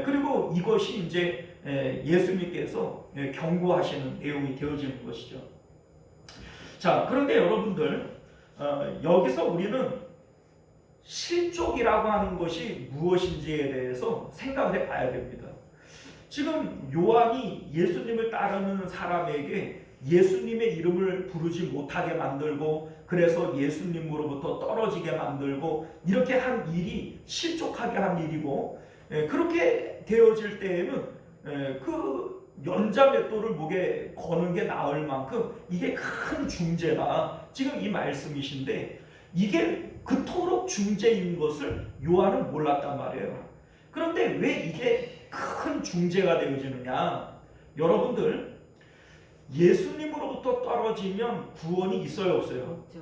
그리고 이것이 이제 예수님께서 경고하시는 내용이 되어지는 것이죠. 자, 그런데 여러분들, 여기서 우리는 실족이라고 하는 것이 무엇인지에 대해서 생각을 해봐야 됩니다. 지금 요한이 예수님을 따르는 사람에게 예수님의 이름을 부르지 못하게 만들고, 그래서 예수님으로부터 떨어지게 만들고, 이렇게 한 일이 실족하게 한 일이고, 그렇게 되어질 때에는 그 연자 맷돌을 목에 거는 게 나을 만큼 이게 큰 중죄다. 지금 이 말씀이신데, 이게 그토록 중죄인 것을 요한은 몰랐단 말이에요. 그런데 왜 이게 큰 중죄가 되어지느냐? 여러분들, 예수님으로부터 떨어지면 구원이 있어요, 없어요? 없죠.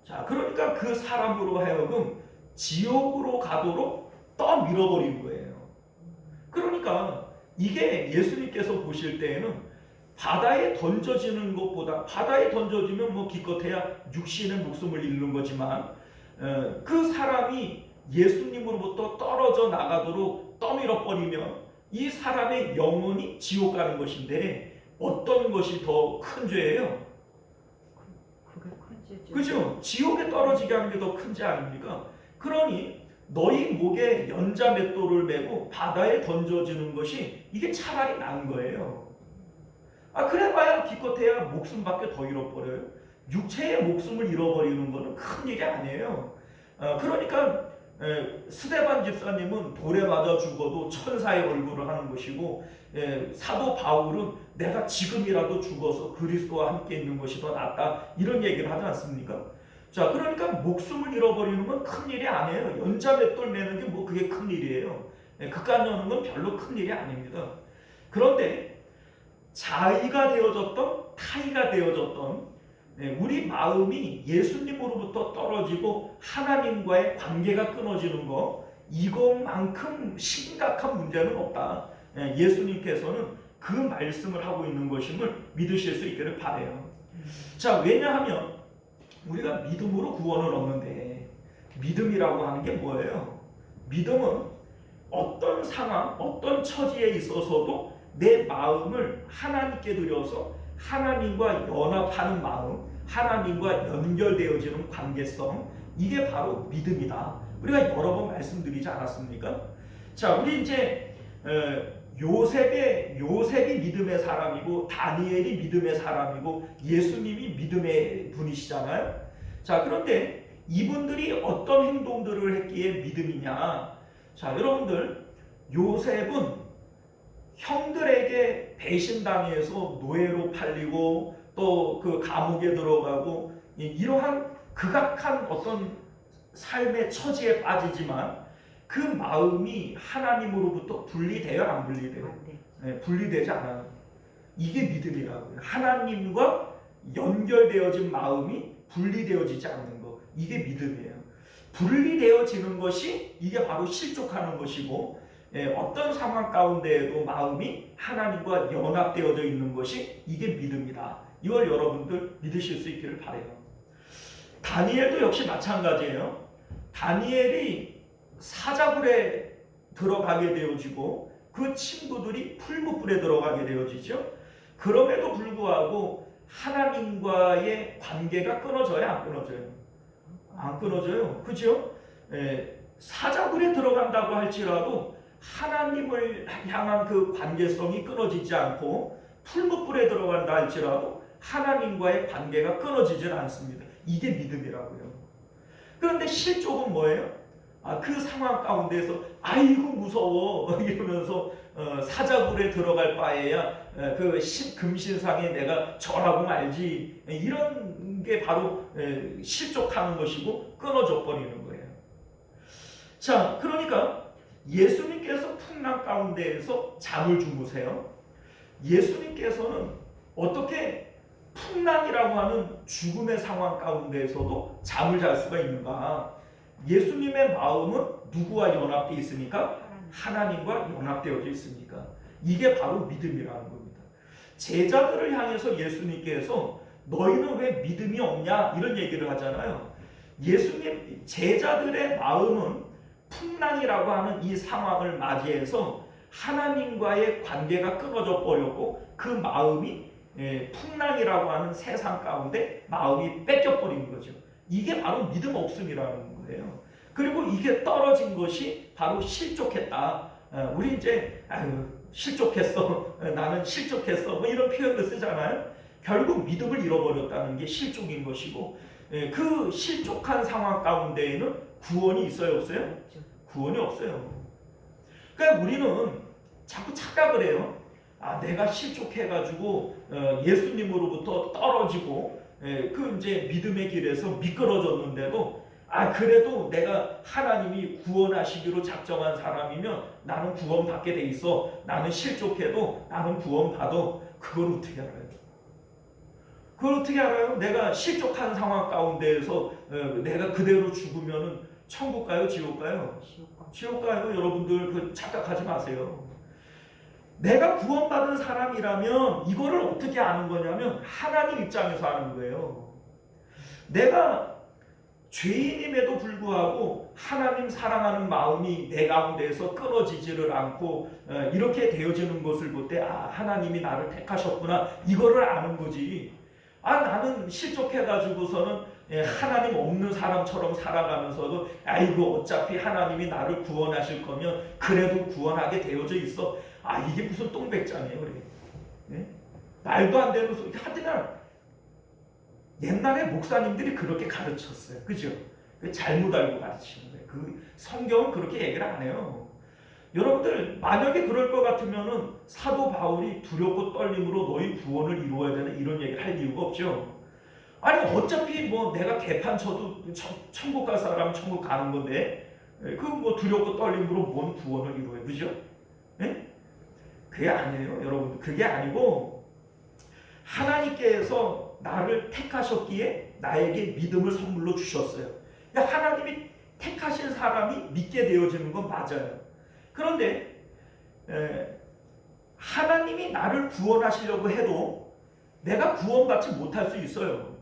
자, 그러니까 그 사람으로 하여금 지옥으로 가도록 떠밀어버린 거예요. 그러니까 이게 예수님께서 보실 때에는 바다에 던져지는 것보다, 바다에 던져지면 뭐 기껏해야 육신의 목숨을 잃는 거지만, 그 사람이 예수님으로부터 떨어져 나가도록 떠밀어버리면 이 사람의 영혼이 지옥 가는 것인데, 어떤 것이 더 큰 죄예요? 그게 큰 죄죠. 그죠? 지옥에 떨어지게 하는 게 더 큰 죄 아닙니까? 그러니 너희 목에 연자 맷돌을 메고 바다에 던져지는 것이 이게 차라리 나은 거예요. 그래봐야 기껏해야 목숨밖에 더 잃어버려요. 육체의 목숨을 잃어버리는 것은 큰 일이 아니에요. 그러니까 스데반 집사님은 돌에 맞아 죽어도 천사의 얼굴을 하는 것이고, 사도 바울은 내가 지금이라도 죽어서 그리스도와 함께 있는 것이 더 낫다, 이런 얘기를 하지 않습니까? 자, 그러니까 목숨을 잃어버리는 건 큰 일이 아니에요. 연자 맷돌 매는 게 뭐 그게 큰 일이에요. 그깟 여는 건 별로 큰 일이 아닙니다. 그런데 자의가 되어졌던 타의가 되어졌던 우리 마음이 예수님으로부터 떨어지고 하나님과의 관계가 끊어지는 거, 이것만큼 심각한 문제는 없다. 예수님께서는 그 말씀을 하고 있는 것임을 믿으실 수 있기를 바라요. 자, 왜냐하면 우리가 믿음으로 구원을 얻는데, 믿음이라고 하는 게 뭐예요? 믿음은 어떤 상황, 어떤 처지에 있어서도 내 마음을 하나님께 드려서 하나님과 연합하는 마음, 하나님과 연결되어지는 관계성, 이게 바로 믿음이다. 우리가 여러 번 말씀드리지 않았습니까? 자, 우리 이제 요셉이 믿음의 사람이고, 다니엘이 믿음의 사람이고, 예수님이 믿음의 분이시잖아요. 자, 그런데 이분들이 어떤 행동들을 했기에 믿음이냐? 자, 여러분들, 요셉은 형들에게 배신당해서 노예로 팔리고 또 그 감옥에 들어가고 이러한 극악한 어떤 삶의 처지에 빠지지만 그 마음이 하나님으로부터 분리돼요, 안 분리돼요? 네, 분리되지 않아요. 이게 믿음이라고요. 하나님과 연결되어진 마음이 분리되어지지 않는 거, 이게 믿음이에요. 분리되어지는 것이 이게 바로 실족하는 것이고, 어떤 상황 가운데에도 마음이 하나님과 연합되어져 있는 것이 이게 믿음이다. 이걸 여러분들 믿으실 수 있기를 바라요. 다니엘도 역시 마찬가지예요. 다니엘이 사자굴에 들어가게 되어지고 그 친구들이 풀무불에 들어가게 되어지죠. 그럼에도 불구하고 하나님과의 관계가 끊어져요, 안 끊어져요? 안 끊어져요. 그죠? 사자굴에 들어간다고 할지라도 하나님을 향한 그 관계성이 끊어지지 않고, 풀무불에 들어간다 할지라도 하나님과의 관계가 끊어지질 않습니다. 이게 믿음이라고요. 그런데 실족은 뭐예요? 그 상황 가운데서 아이고 무서워 이러면서 사자굴에 들어갈 바에야 그 금신상에 내가 절하고 말지, 이런 게 바로 실족하는 것이고 끊어져 버리는 거예요. 자, 그러니까 예수님께서 풍랑 가운데에서 잠을 주무세요. 예수님께서는 어떻게 풍랑이라고 하는 죽음의 상황 가운데에서도 잠을 잘 수가 있는가? 예수님의 마음은 누구와 연합되어 있습니까? 하나님과 연합되어져 있습니까? 이게 바로 믿음이라는 겁니다. 제자들을 향해서 예수님께서 너희는 왜 믿음이 없냐? 이런 얘기를 하잖아요. 예수님 제자들의 마음은 풍랑이라고 하는 이 상황을 맞이해서 하나님과의 관계가 끊어져 버렸고, 그 마음이 풍랑이라고 하는 세상 가운데 마음이 뺏겨버린 거죠. 이게 바로 믿음 없음이라는 거예요. 그리고 이게 떨어진 것이 바로 실족했다. 우리 이제 실족했어, 나는 실족했어, 뭐 이런 표현을 쓰잖아요. 결국 믿음을 잃어버렸다는 게 실족인 것이고, 그 실족한 상황 가운데에는 구원이 있어요, 없어요? 구원이 없어요. 그러니까 우리는 자꾸 착각을 해요. 내가 실족해가지고 예수님으로부터 떨어지고 그 이제 믿음의 길에서 미끄러졌는데도 그래도 내가 하나님이 구원하시기로 작정한 사람이면 나는 구원받게 돼 있어. 나는 실족해도 나는 구원받아. 그걸 어떻게 알아요? 그걸 어떻게 알아요? 내가 실족한 상황 가운데에서 내가 그대로 죽으면은 천국 가요? 지옥 가요? 지옥 가요. 여러분들 그 착각하지 마세요. 내가 구원받은 사람이라면 이거를 어떻게 아는 거냐면 하나님 입장에서 아는 거예요. 내가 죄인임에도 불구하고 하나님 사랑하는 마음이 내 가운데에서 끊어지지를 않고 이렇게 되어지는 것을 볼 때 하나님이 나를 택하셨구나, 이거를 아는 거지. 나는 실족해가지고서는 하나님 없는 사람처럼 살아가면서도 이거 어차피 하나님이 나를 구원하실 거면 그래도 구원하게 되어져 있어. 이게 무슨 똥백장이에요, 그래? 말도 안 되는 소리. 하여튼 옛날에 목사님들이 그렇게 가르쳤어요. 그죠? 잘못 알고 가르치는 거예요. 그 성경은 그렇게 얘기를 안 해요. 여러분들 만약에 그럴 것 같으면은 사도 바울이 두렵고 떨림으로 너희 구원을 이루어야 되는 이런 얘기를 할 이유가 없죠. 어차피 뭐 내가 개판 쳐도 천국 갈 사람은 천국 가는 건데 그 뭐 두렵고 떨림으로 뭔 구원을 이루어요, 그죠? 그게 아니에요, 여러분. 그게 아니고 하나님께서 나를 택하셨기에 나에게 믿음을 선물로 주셨어요. 그러니까 하나님이 택하신 사람이 믿게 되어지는 건 맞아요. 그런데 하나님이 나를 구원하시려고 해도 내가 구원받지 못할 수 있어요.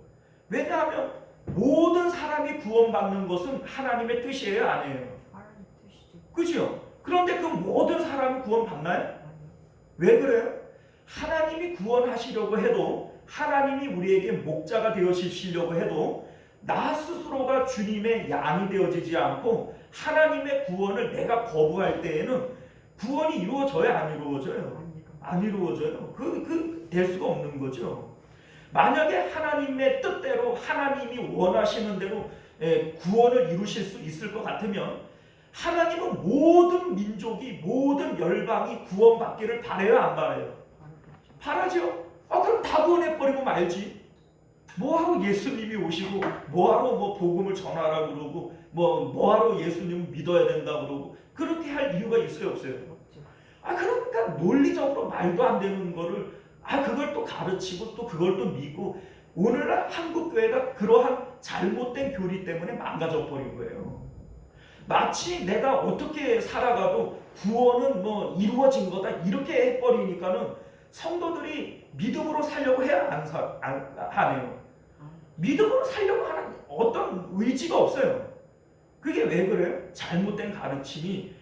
왜냐하면 모든 사람이 구원받는 것은 하나님의 뜻이에요, 아니에요? 하나님 뜻이죠. 그죠? 그런데 그 모든 사람이 구원받나요? 아니요. 왜 그래요? 하나님이 구원하시려고 해도, 하나님이 우리에게 목자가 되어주시려고 해도 나 스스로가 주님의 양이 되어지지 않고 하나님의 구원을 내가 거부할 때에는 구원이 이루어져야 안 이루어져요? 안 이루어져요. 될 수가 없는 거죠. 만약에 하나님의 뜻대로 하나님이 원하시는 대로 구원을 이루실 수 있을 것 같으면 하나님은 모든 민족이, 모든 열방이 구원받기를 바라요, 안 바라요? 바라죠. 그럼 다 구원해버리고 말지. 뭐하러 예수님이 오시고 뭐하러 복음을 전하라고 그러고 뭐하러 예수님을 믿어야 된다 그러고 그렇게 할 이유가 있어요, 없어요? 그러니까 논리적으로 말도 안 되는 거를 그걸 또 가르치고 또 그걸 또 믿고 오늘날 한국교회가 그러한 잘못된 교리 때문에 망가져 버린 거예요. 마치 내가 어떻게 살아가도 구원은 이루어진 거다 이렇게 해버리니까는 성도들이 믿음으로 살려고 해야 안 하네요. 믿음으로 살려고 하는 어떤 의지가 없어요. 그게 왜 그래요? 잘못된 가르침이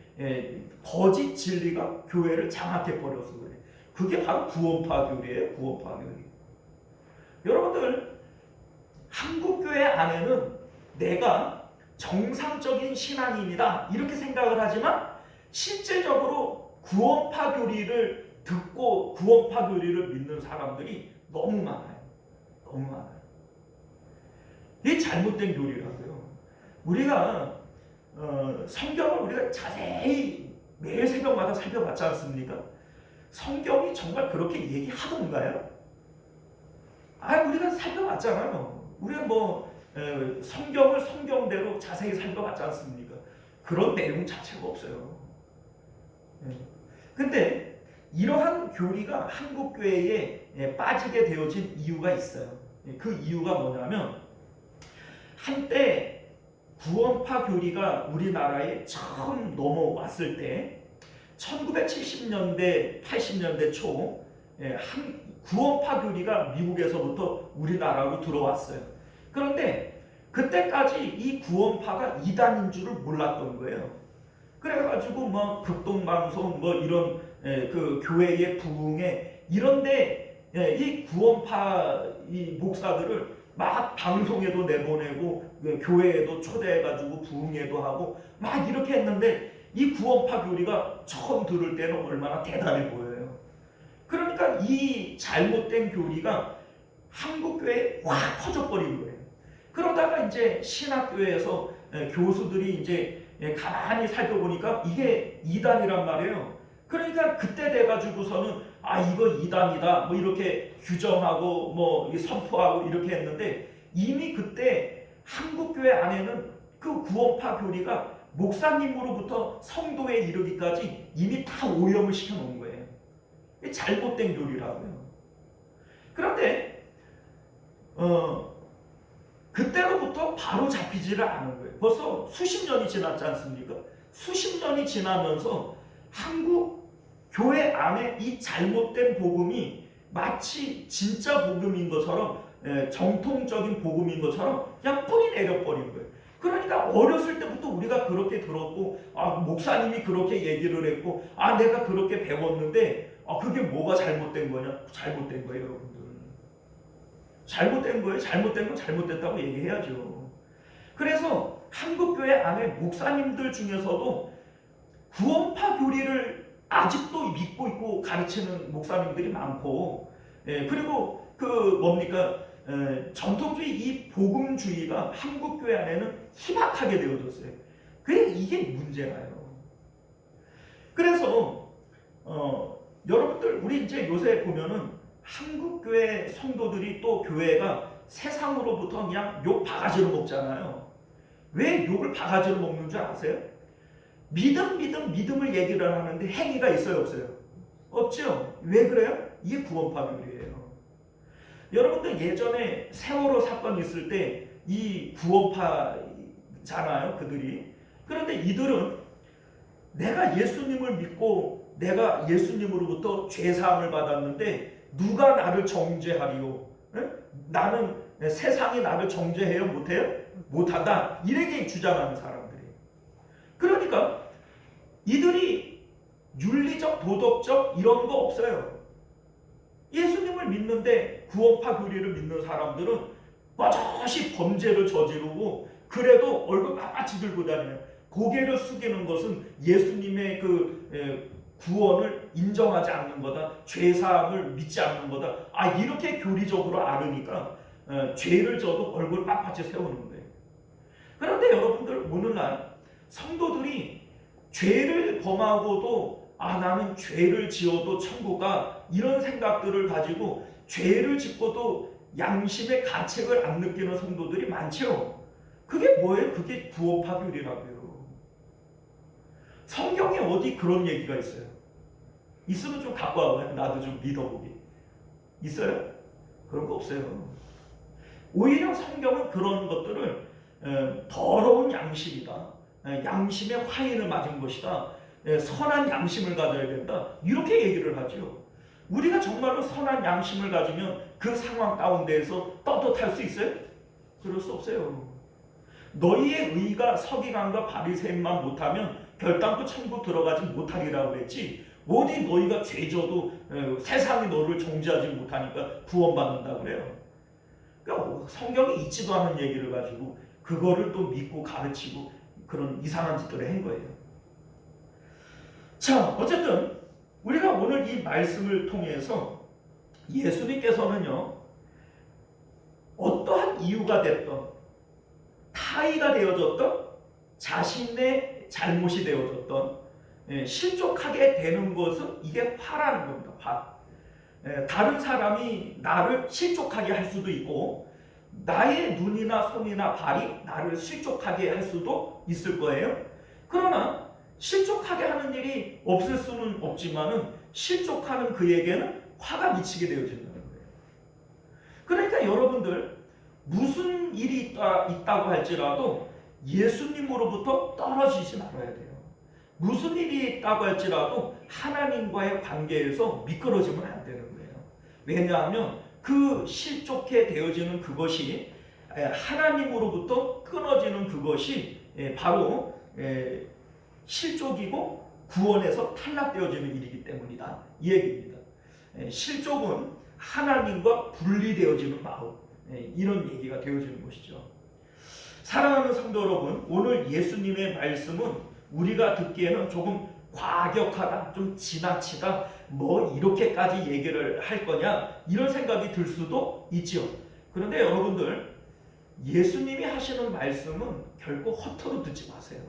거짓 진리가 교회를 장악해 버려서 그래요. 그게 바로 구원파 교리예요. 구원파 교리. 여러분들 한국교회 안에는 내가 정상적인 신앙인이다 이렇게 생각을 하지만 실제적으로 구원파 교리를 듣고 구원파 교리를 믿는 사람들이 너무 많아요. 너무 많아요. 이게 잘못된 교리라고요. 우리가 성경을 우리가 자세히 매일 새벽마다 살펴봤지 않습니까? 성경이 정말 그렇게 얘기하던가요? 우리가 살펴봤잖아요. 우리가 성경을 성경대로 자세히 살펴봤지 않습니까? 그런 내용 자체가 없어요. 근데 이러한 교리가 한국교회에 빠지게 되어진 이유가 있어요. 그 이유가 뭐냐면 한때 구원파 교리가 우리나라에 처음 넘어왔을 때 1970년대, 80년대 초 구원파 교리가 미국에서부터 우리나라로 들어왔어요. 그런데 그때까지 이 구원파가 이단인 줄을 몰랐던 거예요. 그래가지고 극동방송 이런 그 교회의 부흥회 이런데 이 구원파 이 목사들을 막 방송에도 내보내고 교회에도 초대해가지고 부흥회도 하고 막 이렇게 했는데 이 구원파 교리가 처음 들을 때는 얼마나 대단해 보여요. 그러니까 이 잘못된 교리가 한국교회에 확 퍼져버린 거예요. 그러다가 이제 신학교에서 교수들이 이제 가만히 살펴보니까 이게 이단이란 말이에요. 그러니까 그때 돼가지고서는 이거 이단이다 이렇게 규정하고 선포하고 이렇게 했는데 이미 그때 한국교회 안에는 그 구원파 교리가 목사님으로부터 성도에 이르기까지 이미 다 오염을 시켜놓은 거예요. 잘못된 교리라고요. 그런데 그때로부터 바로 잡히지를 않은 거예요. 벌써 수십 년이 지났지 않습니까? 수십 년이 지나면서 한국 교회 안에 이 잘못된 복음이 마치 진짜 복음인 것처럼 정통적인 복음인 것처럼 그냥 뿌리 내려버린 거예요. 그러니까 어렸을 때부터 우리가 그렇게 들었고 목사님이 그렇게 얘기를 했고 내가 그렇게 배웠는데 그게 뭐가 잘못된 거냐? 잘못된 거예요, 여러분들. 잘못된 거예요. 잘못된 건 잘못됐다고 얘기해야죠. 그래서 한국교회 안에 목사님들 중에서도 구원파 교리를 아직도 믿고 있고 가르치는 목사님들이 많고 그리고 전통주의 이 복음주의가 한국교회 안에는 희박하게 되어졌어요. 이게 문제가요. 그래서 여러분들 우리 이제 요새 보면은 한국교회 성도들이 또 교회가 세상으로부터 그냥 욕 바가지로 먹잖아요. 왜 욕을 바가지로 먹는 줄 아세요? 믿음을 얘기를 하는데 행위가 있어요, 없어요? 없죠. 왜 그래요? 이게 구원파 교리예요. 여러분들 예전에 세월호 사건 있을 때 이 구원파잖아요, 그들이. 그런데 이들은 내가 예수님을 믿고 내가 예수님으로부터 죄사함을 받았는데 누가 나를 정죄하리요? 에? 나는 세상이 나를 정죄해요? 못해요? 못한다. 이렇게 주장하는 사람들이에요. 그러니까 이들이 윤리적, 도덕적 이런 거 없어요. 예수님을 믿는데 구원파 교리를 믿는 사람들은 버젓이 범죄를 저지르고 그래도 얼굴 빳빳이 들고 다녀요. 고개를 숙이는 것은 예수님의 구원을 인정하지 않는 거다. 죄사함을 믿지 않는 거다. 이렇게 교리적으로 알으니까 죄를 져도 얼굴 빳빳이 세우는 거예요. 그런데 여러분들 오늘날 성도들이 죄를 범하고도 나는 죄를 지어도 천국 가 이런 생각들을 가지고 죄를 짓고도 양심의 가책을 안 느끼는 성도들이 많죠. 그게 뭐예요? 그게 구원파 교리라고요. 성경에 어디 그런 얘기가 있어요? 있으면 좀 갖고 와봐요. 나도 좀 믿어보게. 있어요? 그런 거 없어요. 오히려 성경은 그런 것들을 더러운 양심이다. 양심의 화인을 맞은 것이다. 선한 양심을 가져야 된다. 이렇게 얘기를 하죠. 우리가 정말로 선한 양심을 가지면 그 상황 가운데에서 떳떳할 수 있어요? 그럴 수 없어요. 너희의 의가 서기관과 바리새인만 못하면 결단코 천국 들어가지 못하리라고 그랬지. 어디 너희가 죄져도 세상이 너를 정죄하지 못하니까 구원받는다고 그래요. 그러니까 성경이 있지도 않은 얘기를 가지고 그거를 또 믿고 가르치고 그런 이상한 짓들을 한 거예요. 자, 어쨌든 우리가 오늘 이 말씀을 통해서 예수님께서는요, 어떠한 이유가 됐던 타의가 되어졌던 자신의 잘못이 되어졌던 실족하게 되는 것은 이게 화라는 겁니다. 화. 다른 사람이 나를 실족하게 할 수도 있고 나의 눈이나 손이나 발이 나를 실족하게 할 수도 있을 거예요. 그러나 실족하게 하는 일이 없을 수는 없지만은 실족하는 그에게는 화가 미치게 되어진다는 거예요. 그러니까 여러분들 무슨 일이 있다고 할지라도 예수님으로부터 떨어지지 말아야 돼요. 무슨 일이 있다고 할지라도 하나님과의 관계에서 미끄러지면 안 되는 거예요. 왜냐하면 그 실족해 되어지는 그것이 하나님으로부터 끊어지는 그것이 바로 실족이고 구원에서 탈락되어지는 일이기 때문이다. 이 얘기입니다. 실족은 하나님과 분리되어지는 마음, 이런 얘기가 되어지는 것이죠. 사랑하는 성도 여러분, 오늘 예수님의 말씀은 우리가 듣기에는 조금 과격하다, 좀 지나치다, 뭐 이렇게까지 얘기를 할 거냐 이런 생각이 들 수도 있죠. 그런데 여러분들 예수님이 하시는 말씀은 결코 허투루 듣지 마세요.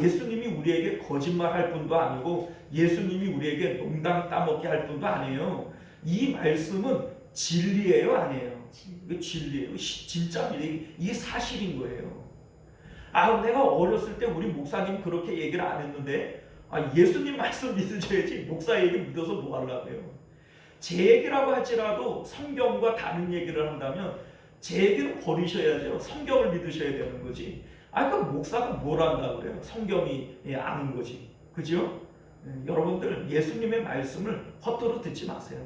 예수님이 우리에게 거짓말할 분도 아니고 예수님이 우리에게 농담 따먹게 할 분도 아니에요. 이 말씀은 진리예요, 아니에요? 이거 진리예요. 진짜 이게 사실인 거예요. 내가 어렸을 때 우리 목사님 그렇게 얘기를 안 했는데 예수님 말씀 믿으셔야지 목사 얘기 믿어서 뭐 하려고요? 제 얘기라고 할지라도 성경과 다른 얘기를 한다면 제 얘기를 버리셔야죠. 성경을 믿으셔야 되는 거지. 그럼 목사가 뭘 한다고 그래요? 성경이 아는 거지. 그죠? 여러분들 예수님의 말씀을 헛되이 듣지 마세요.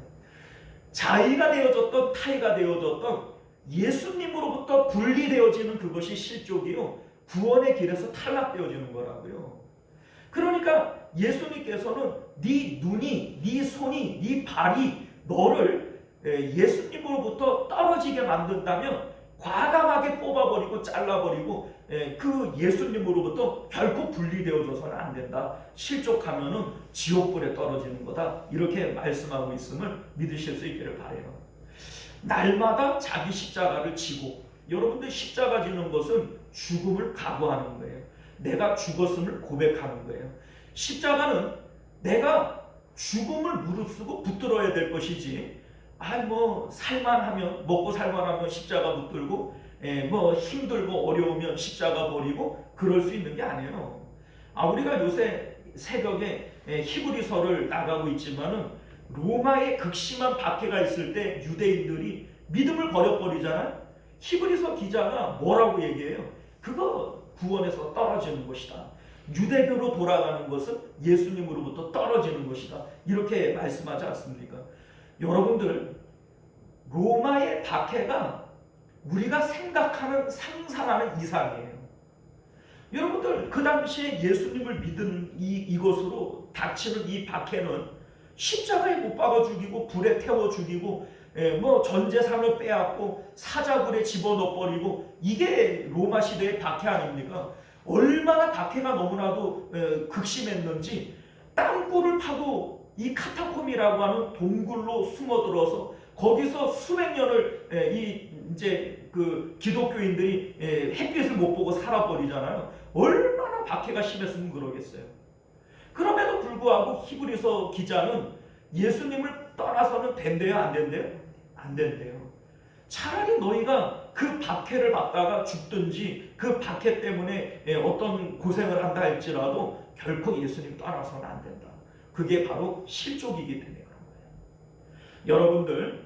자의가 되어졌던 타의가 되어졌던 예수님으로부터 분리되어지는 그것이 실족이요, 구원의 길에서 탈락되어지는 거라고요. 그러니까 예수님께서는 네 눈이, 네 손이, 네 발이 너를 예수님으로부터 떨어지게 만든다면 과감하게 뽑아버리고 잘라버리고 그 예수님으로부터 결코 분리되어져서는 안 된다. 실족하면은 지옥불에 떨어지는 거다. 이렇게 말씀하고 있음을 믿으실 수 있기를 바라요. 날마다 자기 십자가를 지고, 여러분들 십자가 지는 것은 죽음을 각오하는 거예요. 내가 죽었음을 고백하는 거예요. 십자가는 내가 죽음을 무릅쓰고 붙들어야 될 것이지, 살만하면, 먹고 살만하면 십자가 붙들고, 힘들고 어려우면 십자가 버리고 그럴 수 있는 게 아니에요. 우리가 요새 새벽에 히브리서를 나가고 있지만은 로마의 극심한 박해가 있을 때 유대인들이 믿음을 버려버리잖아요. 히브리서 기자가 뭐라고 얘기해요? 그거 구원에서 떨어지는 것이다. 유대교로 돌아가는 것은 예수님으로부터 떨어지는 것이다. 이렇게 말씀하지 않습니까? 여러분들, 로마의 박해가 우리가 생각하는, 상상하는 이상이에요. 여러분들, 그 당시에 예수님을 믿은 이것으로 닥치는 이 박해는 십자가에 못 박아 죽이고 불에 태워 죽이고 전 재산을 빼앗고 사자굴에 집어넣어 버리고, 이게 로마 시대의 박해 아닙니까? 얼마나 박해가 너무나도 극심했는지 땅굴을 파고 이 카타콤이라고 하는 동굴로 숨어들어서 거기서 수백 년을 이제 그 기독교인들이 햇빛을 못 보고 살아버리잖아요. 얼마나 박해가 심했으면 그러겠어요. 그럼에도 불구하고 히브리서 기자는 예수님을 떠나서는 된대요, 안 된대요? 안 된대요. 차라리 너희가 그 박해를 받다가 죽든지 그 박해 때문에 어떤 고생을 한다 할지라도 결코 예수님 떠나서는 안 된다. 그게 바로 실족이기 때문에 그런 거예요. 여러분들,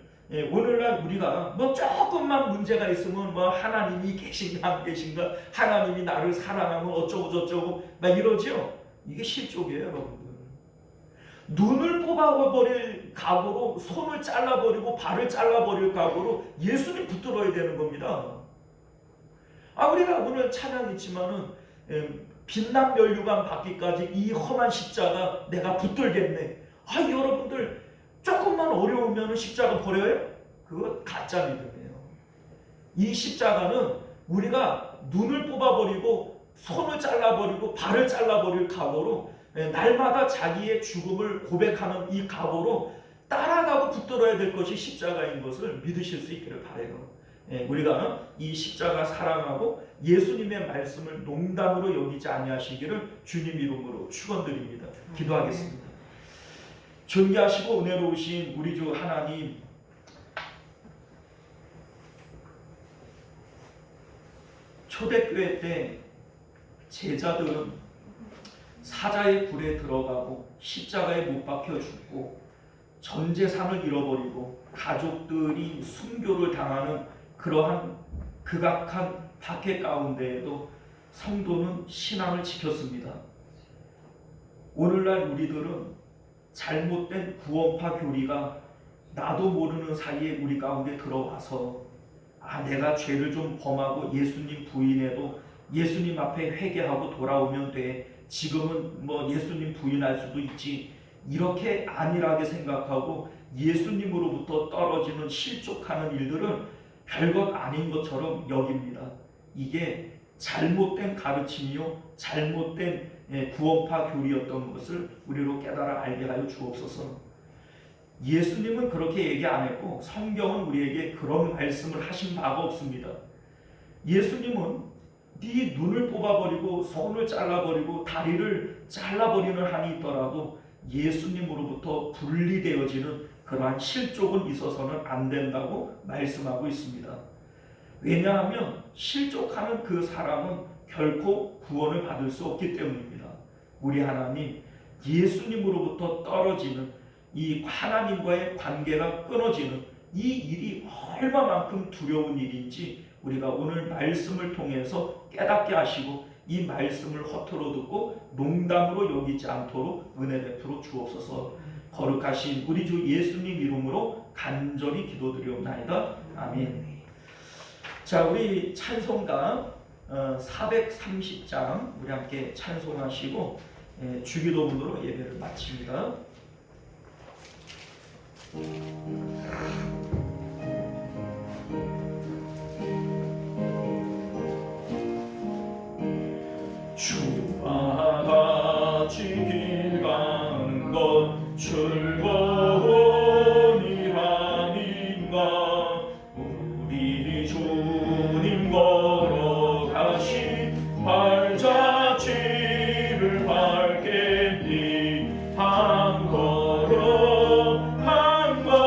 오늘날 우리가 조금만 문제가 있으면 하나님이 계신가 안 계신가, 하나님이 나를 사랑하면 어쩌고 저쩌고 막 이러죠. 이게 실족이에요, 여러분들. 눈을 뽑아버릴 각오로 손을 잘라버리고 발을 잘라버릴 각오로 예수님 붙들어야 되는 겁니다. 우리가 오늘 찬양했지만은 빛남면류관 받기까지 이 험한 십자가 내가 붙들겠네. 여러분들, 조금만 어려우면 십자가 버려요? 그거 가짜 믿음이에요. 이 십자가는 우리가 눈을 뽑아버리고 손을 잘라버리고 발을 잘라버릴 각오로, 날마다 자기의 죽음을 고백하는 이 각오로 따라가고 붙들어야 될 것이 십자가인 것을 믿으실 수 있기를 바라요. 우리가 이 십자가 사랑하고 예수님의 말씀을 농담으로 여기지 아니하시기를 주님 이름으로 축원드립니다. 기도하겠습니다. 존귀하시고 은혜로우신 우리 주 하나님, 초대교회 때 제자들은 사자의 굴에 들어가고 십자가에 못 박혀 죽고 전 재산을 잃어버리고 가족들이 순교를 당하는 그러한 극악한 박해 가운데에도 성도는 신앙을 지켰습니다. 오늘날 우리들은 잘못된 구원파 교리가 나도 모르는 사이에 우리 가운데 들어와서 내가 죄를 좀 범하고 예수님 부인해도 예수님 앞에 회개하고 돌아오면 돼. 지금은 예수님 부인할 수도 있지. 이렇게 안일하게 생각하고 예수님으로부터 떨어지는 실족하는 일들은 별것 아닌 것처럼 여깁니다. 이게 잘못된 가르침이요, 잘못된 구원파 교리였던 것을 우리로 깨달아 알게 하여 주옵소서. 예수님은 그렇게 얘기 안 했고 성경은 우리에게 그런 말씀을 하신 바가 없습니다. 예수님은 네 눈을 뽑아버리고 손을 잘라버리고 다리를 잘라버리는 한이 있더라도 예수님으로부터 분리되어지는 그러한 실족은 있어서는 안 된다고 말씀하고 있습니다. 왜냐하면 실족하는 그 사람은 결코 구원을 받을 수 없기 때문입니다. 우리 하나님, 예수님으로부터 떨어지는 이 하나님과의 관계가 끊어지는 이 일이 얼마만큼 두려운 일인지 우리가 오늘 말씀을 통해서 깨닫게 하시고 이 말씀을 허투루 듣고 농담으로 여기지 않도록 은혜 베풀어 주옵소서. 거룩하신 우리 주 예수님 이름으로 간절히 기도드리옵나이다. 아멘. 자, 우리 찬송가 430장 우리 함께 찬송하시고 주기도문으로 예배를 마칩니다. 주와 같이 길 가는 것 즐거움이 아닌가. 우리 주님 걸어가신 발자취를 밟겠니. 한 걸음 한 걸음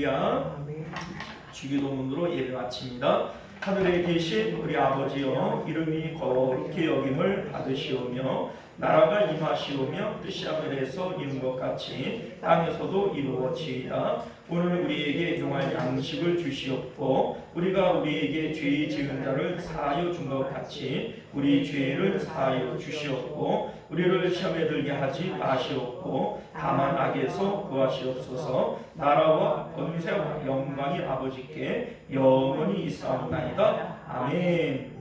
할렐루야. 아멘. 주기도문으로 예배 마칩니다. 하늘에 계신 우리 아버지여, 이름이 거룩히 여김을 받으시오며 나라가 임하시오며 뜻이 하늘에서 이룬 것 같이 땅에서도 이루어지이다. 오늘 우리에게 용할 양식을 주시옵고 우리가 우리에게 죄 지은 자를 사하여 준 것 같이 우리 죄를 사하여 주시옵고 우리를 시험에 들게 하지 마시옵고 다만 악에서 구하시옵소서. 나라와 권세와 영광이 아버지께 영원히 있사옵나이다. 아멘.